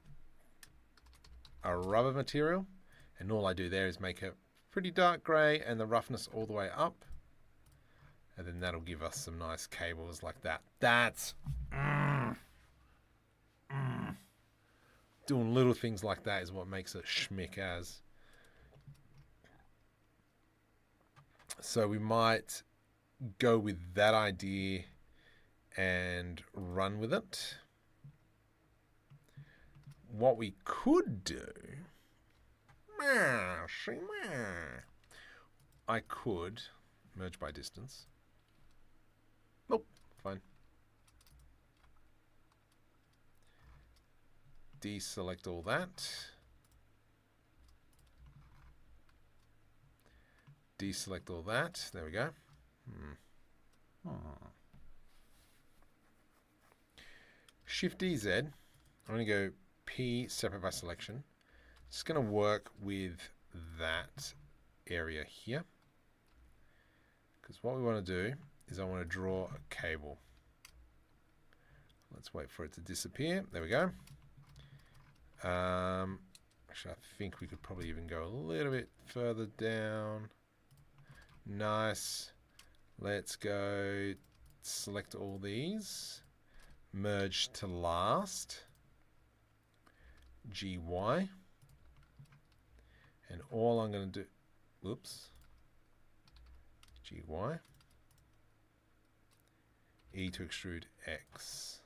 a rubber material. And all I do there is make it pretty dark grey and the roughness all the way up. And then that'll give us some nice cables like that. That's... Doing little things like that is what makes it schmick as. So we might go with that idea and run with it. What we could do... I could merge by distance. Nope, fine. Deselect all that. Deselect all that. There we go. Shift DZ. I'm going to go P separate by selection. Just going to work with that area here. Because what we want to do is I want to draw a cable. Let's wait for it to disappear. There we go. Actually, I think we could probably even go a little bit further down. Nice. Let's go select all these. Merge to last. GY. And all I'm going to do... Whoops. GY. E to extrude X.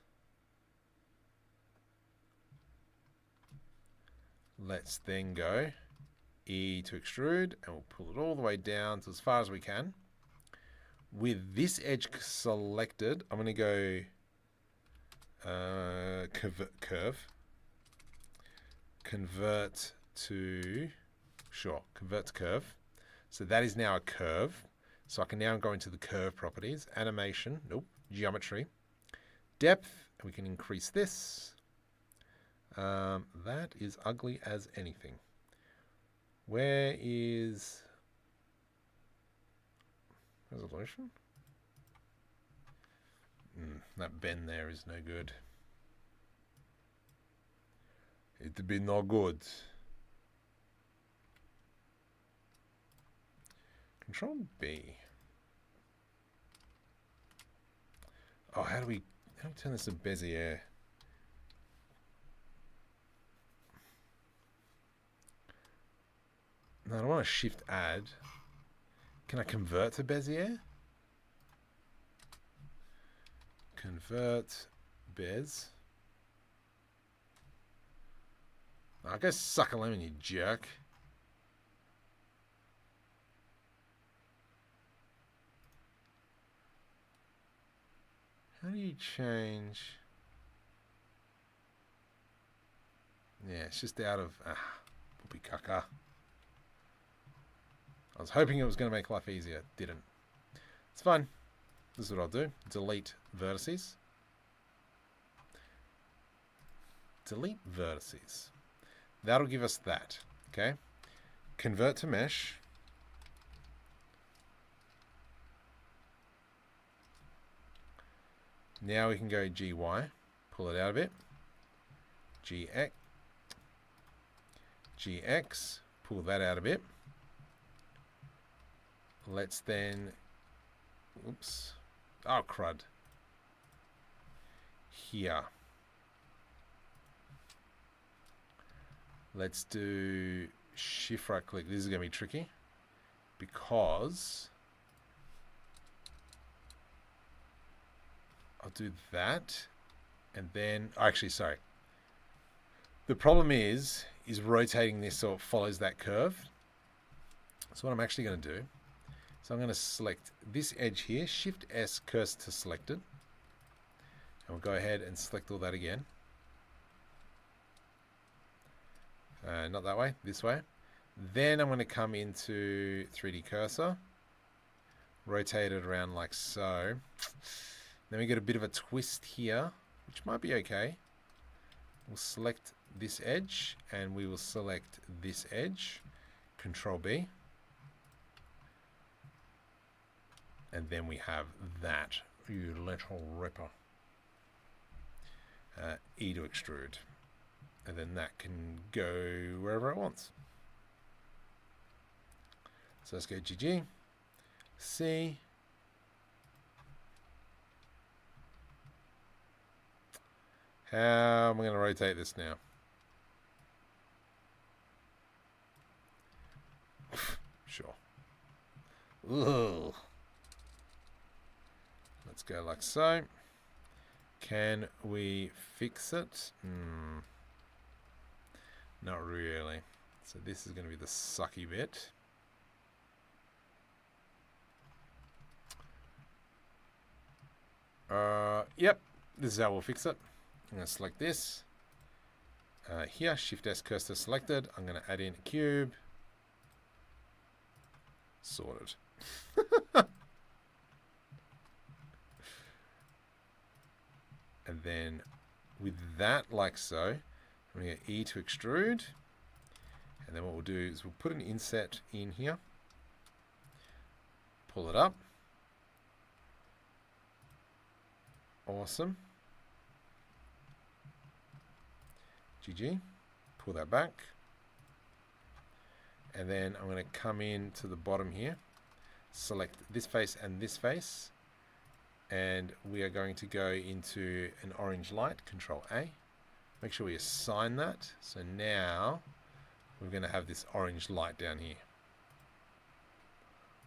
Let's then go E to extrude, and we'll pull it all the way down to as far as we can. With this edge selected, I'm going to go curve. Convert to curve. So that is now a curve. So I can now go into the curve properties, animation, nope, geometry, depth, and we can increase this. That is ugly as anything. Where is resolution? That bend there is no good. It'd be no good. Control B. Oh, how do we turn this to Bezier? No, I don't want to shift add. Can I convert to Bezier? Convert Bez. I guess suck a lemon, you jerk. How do you change? Yeah, it's just out of poopy caca. I was hoping it was going to make life easier. Didn't. It's fine. This is what I'll do. Delete vertices. Delete vertices. That'll give us that. Okay. Convert to mesh. Now we can go GY. Pull it out a bit. GX. GX. Pull that out a bit. Let's then, oops, oh crud, here. Let's do shift right click. This is going to be tricky because I'll do that and then, actually, sorry. The problem is rotating this so it follows that curve. So what I'm actually going to do, so I'm going to select this edge here, Shift S, cursor to selected. And we'll go ahead and select all that again. Not that way, this way. Then I'm going to come into 3D cursor, rotate it around like so. Then we get a bit of a twist here, which might be okay. We'll select this edge and we will select this edge, Control B. And then we have that, you little ripper. E to extrude. And then that can go wherever it wants. So let's go GG, C. How am I going to rotate this now? Sure. Ugh. Let's go like so. Can we fix it? Not really. So this is going to be the sucky bit. Yep, this is how we'll fix it. I'm going to select this. Here, Shift S cursor selected. I'm going to add in a cube. Sorted. And then with that like so, I'm going to get E to extrude. And then what we'll do is we'll put an inset in here. Pull it up. Awesome. GG. Pull that back. And then I'm going to come in to the bottom here. Select this face and this face. And we are going to go into an orange light, Control A. Make sure we assign that. So now we're going to have this orange light down here.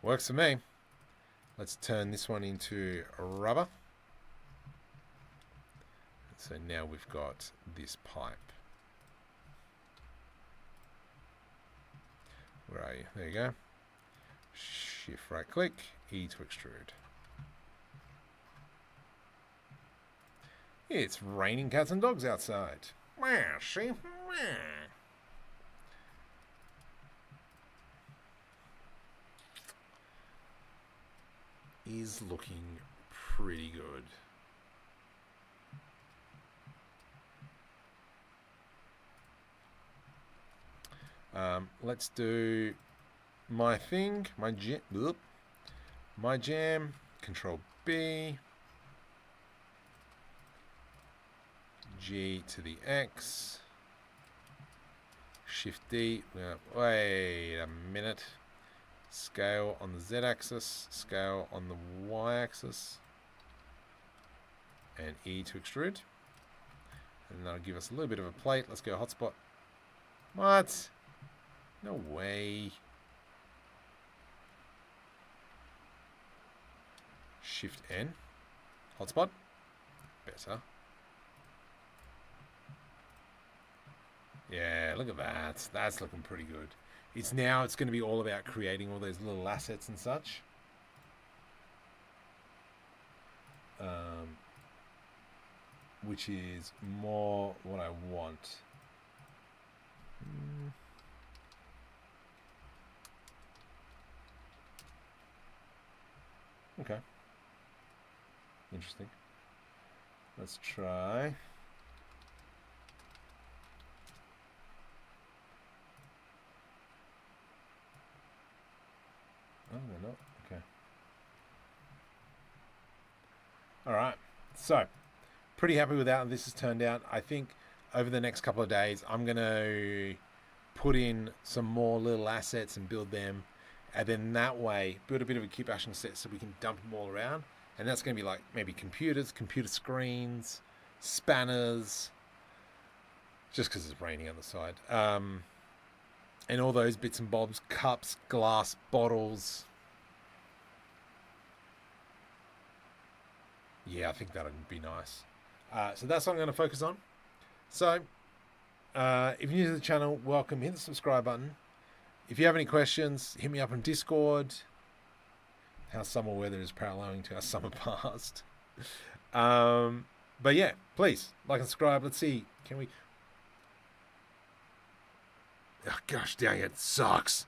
Works for me. Let's turn this one into a rubber. So now we've got this pipe. Where are you? There you go. Shift right click, E to extrude. It's raining cats and dogs outside. Wow, see? Is looking pretty good. Let's do my thing, my jam, Control B, G to the X, Shift D, wait a minute, scale on the Z axis, scale on the Y axis, and E to extrude, and that'll give us a little bit of a plate. Let's go hotspot. What? No way. Shift N. Hotspot. Better. Yeah, look at that. That's looking pretty good. It's going to be all about creating all those little assets and such. Which is more what I want. Okay. Interesting. Let's try. Oh, they're not. Okay. All right. So, pretty happy with how this has turned out. I think over the next couple of days, I'm going to put in some more little assets and build them. And then that way, build a bit of a Kitbashing set so we can dump them all around. And that's going to be like maybe computers, computer screens, spanners, just because it's raining on the side. And all those bits and bobs, cups, glass, bottles. Yeah, I think that would be nice. So that's what I'm going to focus on. So, if you're new to the channel, welcome. Hit the subscribe button. If you have any questions, hit me up on Discord. How summer weather is paralleling to our summer past. But yeah, please like and subscribe. Let's see. Can we? Oh, gosh dang it, sucks.